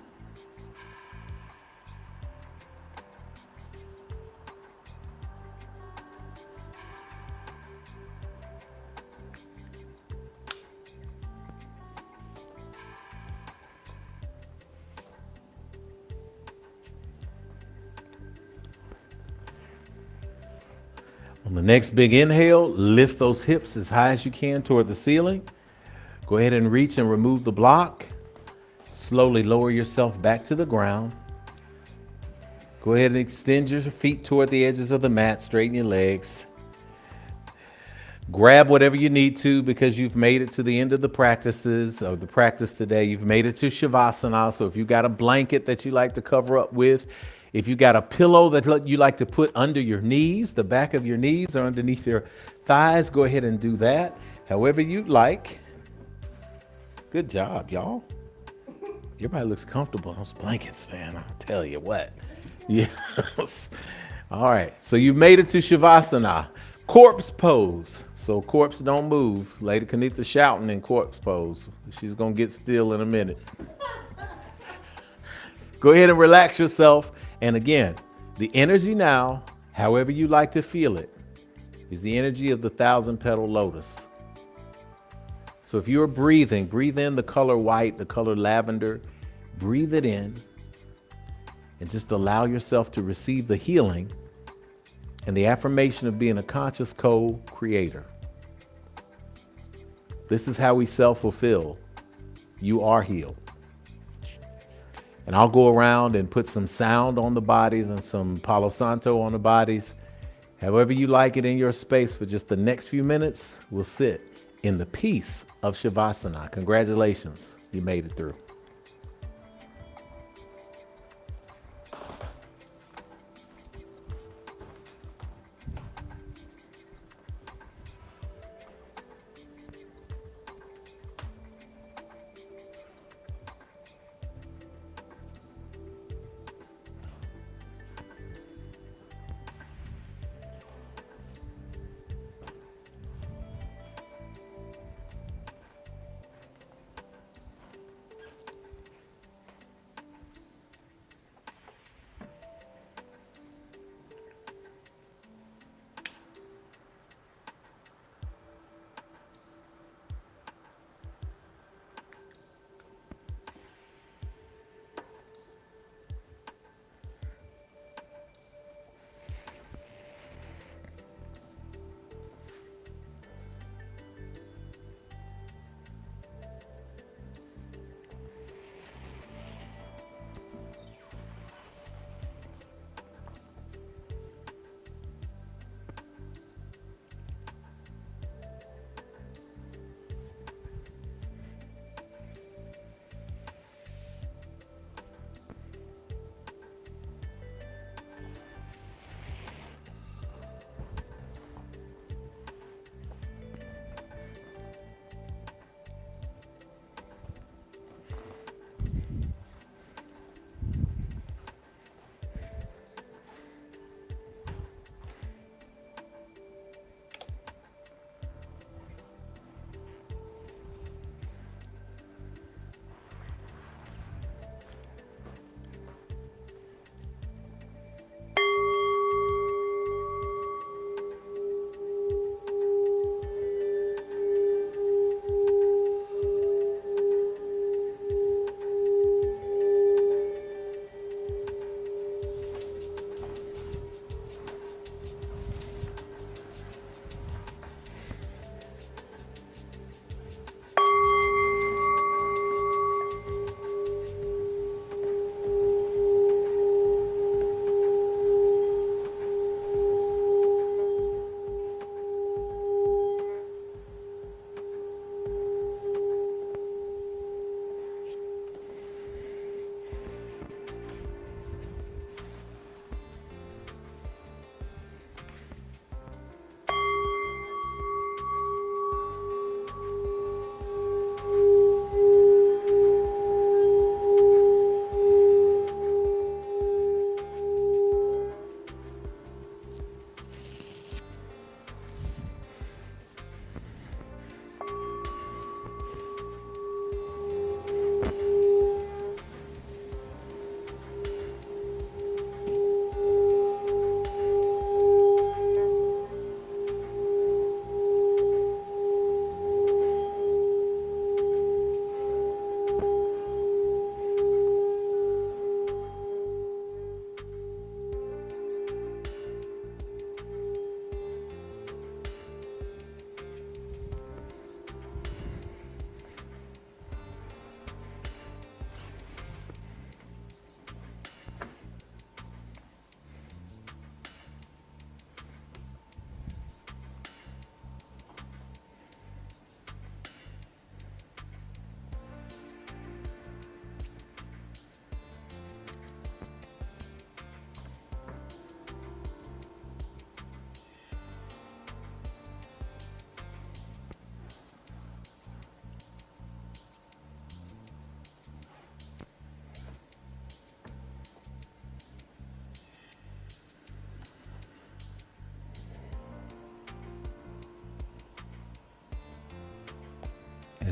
On the next big inhale, lift those hips as high as you can toward the ceiling. Go ahead and reach and remove the block. Slowly lower yourself back to the ground. Go ahead and extend your feet toward the edges of the mat. Straighten your legs. Grab whatever you need to because you've made it to the end of the practices of the practice today. You've made it to Shavasana. So if you got a blanket that you like to cover up with, if you got a pillow that you like to put under your knees, the back of your knees or underneath your thighs, go ahead and do that. However you'd like. Good job, y'all. Everybody looks comfortable in those blankets, man. I'll tell you what. Yes. All right. So you made it to Shavasana. Corpse pose. So corpse don't move. Lady Kanitha shouting in corpse pose. She's going to get still in a minute. Go ahead and relax yourself. And again, the energy now, however you like to feel it, is the energy of the 1,000-petal lotus. So if you're breathing, breathe in the color white, the color lavender. Breathe it in and just allow yourself to receive the healing and the affirmation of being a conscious co-creator. This is how we self-fulfill. You are healed. And I'll go around and put some sound on the bodies and some Palo Santo on the bodies. However you like it in your space for just the next few minutes, we'll sit in the peace of Shavasana. Congratulations, you made it through.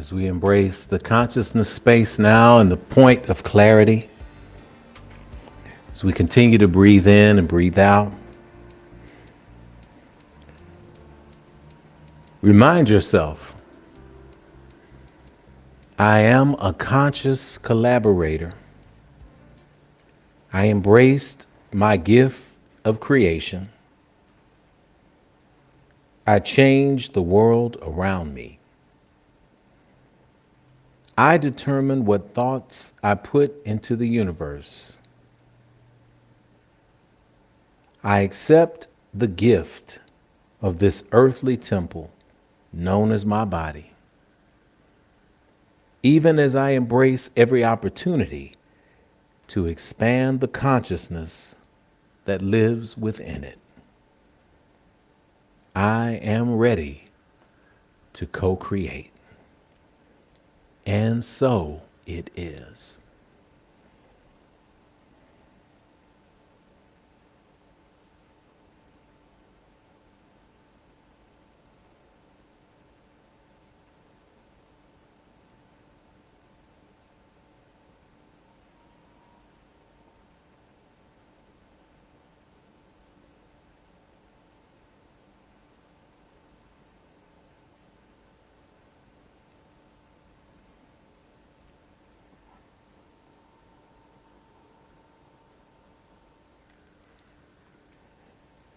As we embrace the consciousness space now and the point of clarity, as we continue to breathe in and breathe out, remind yourself, I am a conscious collaborator. I embraced my gift of creation. I changed the world around me. I determine what thoughts I put into the universe. I accept the gift of this earthly temple known as my body, even as I embrace every opportunity to expand the consciousness that lives within it. I am ready to co-create. And so it is.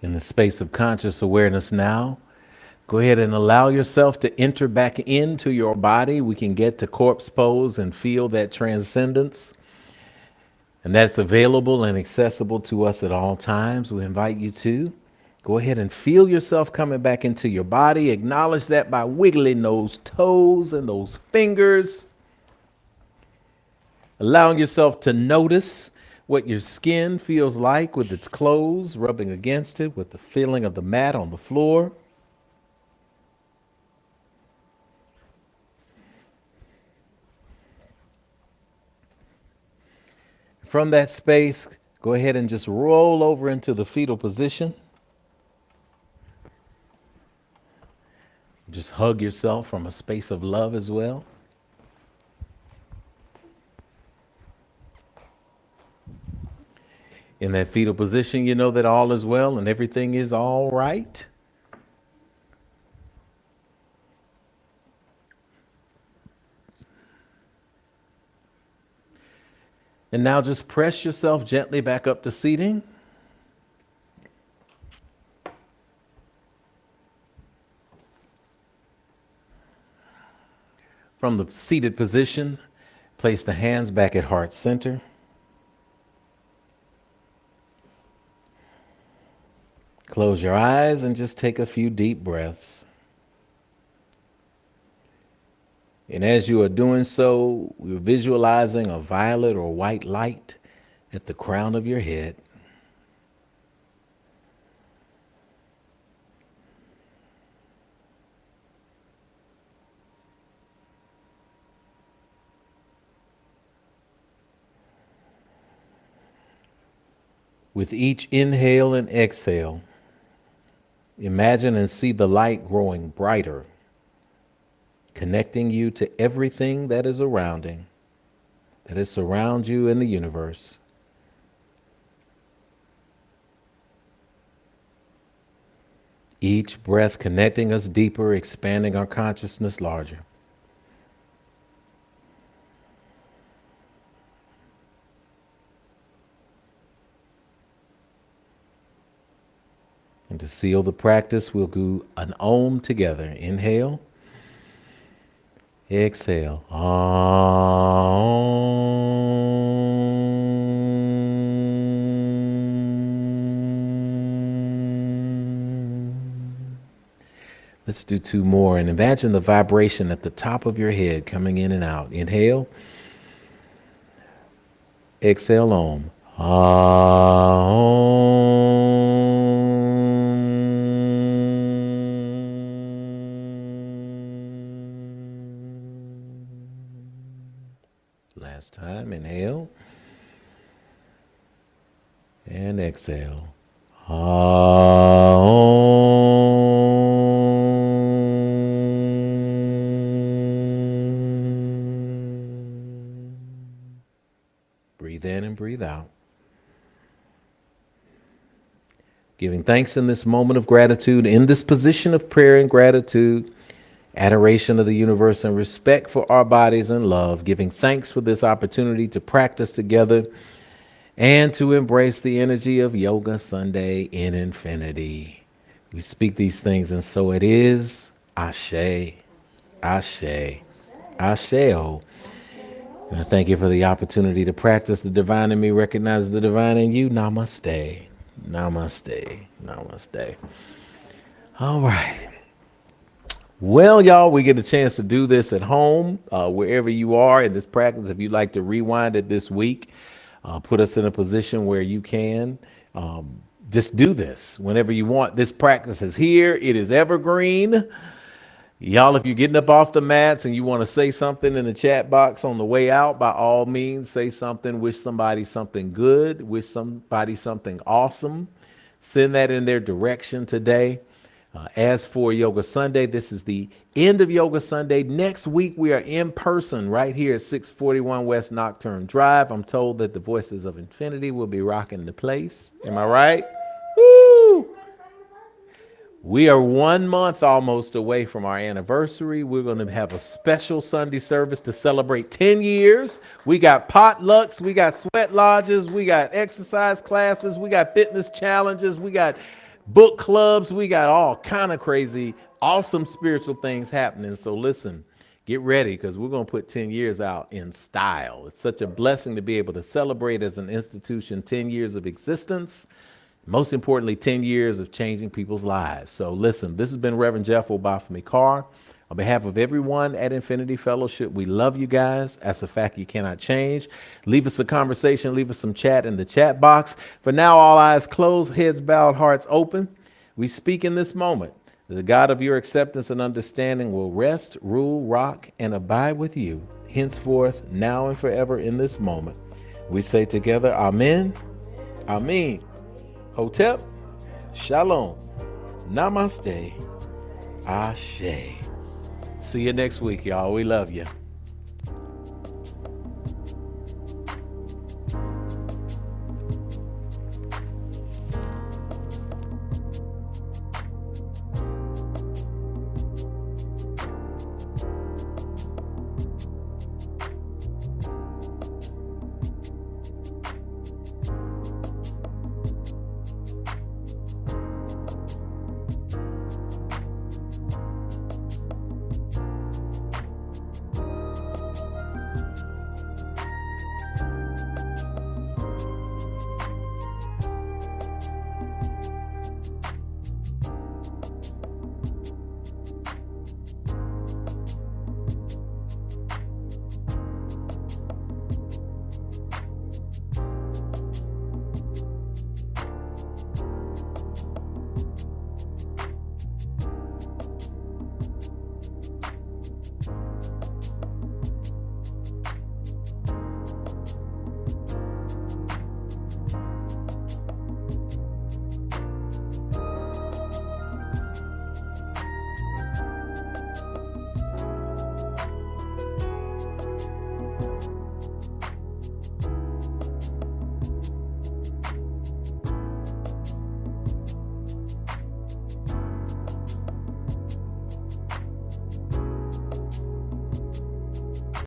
In the space of conscious awareness now, go ahead and allow yourself to enter back into your body. We can get to corpse pose and feel that transcendence. And that's available and accessible to us at all times. We invite you to go ahead and feel yourself coming back into your body. Acknowledge that by wiggling those toes and those fingers. Allowing yourself to notice what your skin feels like with its clothes rubbing against it, with the feeling of the mat on the floor. From that space, go ahead and just roll over into the fetal position. Just hug yourself from a space of love as well. In that fetal position, you know that all is well and everything is all right. And now just press yourself gently back up to seating. From the seated position, place the hands back at heart center. Close your eyes and just take a few deep breaths. And as you are doing so, you're visualizing a violet or white light at the crown of your head. With each inhale and exhale, imagine and see the light growing brighter, connecting you to everything that is surrounding you in the universe. Each breath connecting us deeper, expanding our consciousness larger. And to seal the practice, we'll do an Om together. Inhale. Exhale. Let's do two more. And imagine the vibration at the top of your head coming in and out. Inhale. Exhale. Om. Last time, inhale and exhale. Breathe in and breathe out. Giving thanks in this moment of gratitude, in this position of prayer and gratitude, adoration of the universe and respect for our bodies and love, giving thanks for this opportunity to practice together and to embrace the energy of Yoga Sunday in infinity. We speak these things, and so it is. Ashe, Ashe, Asheo. And I thank you for the opportunity to practice the divine in me, recognize the divine in you. Namaste, namaste, namaste. All right. Well, y'all, we get a chance to do this at home, wherever you are in this practice. If you'd like to rewind it this week, put us in a position where you can just do this whenever you want. This practice is here. It is evergreen. Y'all, if you're getting up off the mats and you want to say something in the chat box on the way out, by all means, say something. Wish somebody something good. Wish somebody something awesome. Send that in their direction today. As for Yoga Sunday, this is the end of Yoga Sunday. Next week, we are in person right here at 641 West Nocturne Drive. I'm told that the Voices of Infinity will be rocking the place. Am I right? Woo! We are 1 month almost away from our anniversary. We're going to have a special Sunday service to celebrate 10 years. We got potlucks, we got sweat lodges, we got exercise classes, we got fitness challenges, we got book clubs, we got all kind of crazy, awesome spiritual things happening. So listen, get ready, because we're going to put 10 years out in style. It's such a blessing to be able to celebrate as an institution 10 years of existence. Most importantly, 10 years of changing people's lives. So listen, this has been Reverend Jeff Obafemi Carr. On behalf of everyone at Infinity Fellowship, we love you guys. That's a fact you cannot change. Leave us a conversation. Leave us some chat in the chat box. For now, all eyes closed, heads bowed, hearts open. We speak in this moment. The God of your acceptance and understanding will rest, rule, rock, and abide with you, henceforth, now and forever in this moment. We say together, Amen, Amen, Hotep, Shalom, Namaste, Ashe. See you next week, y'all. We love you.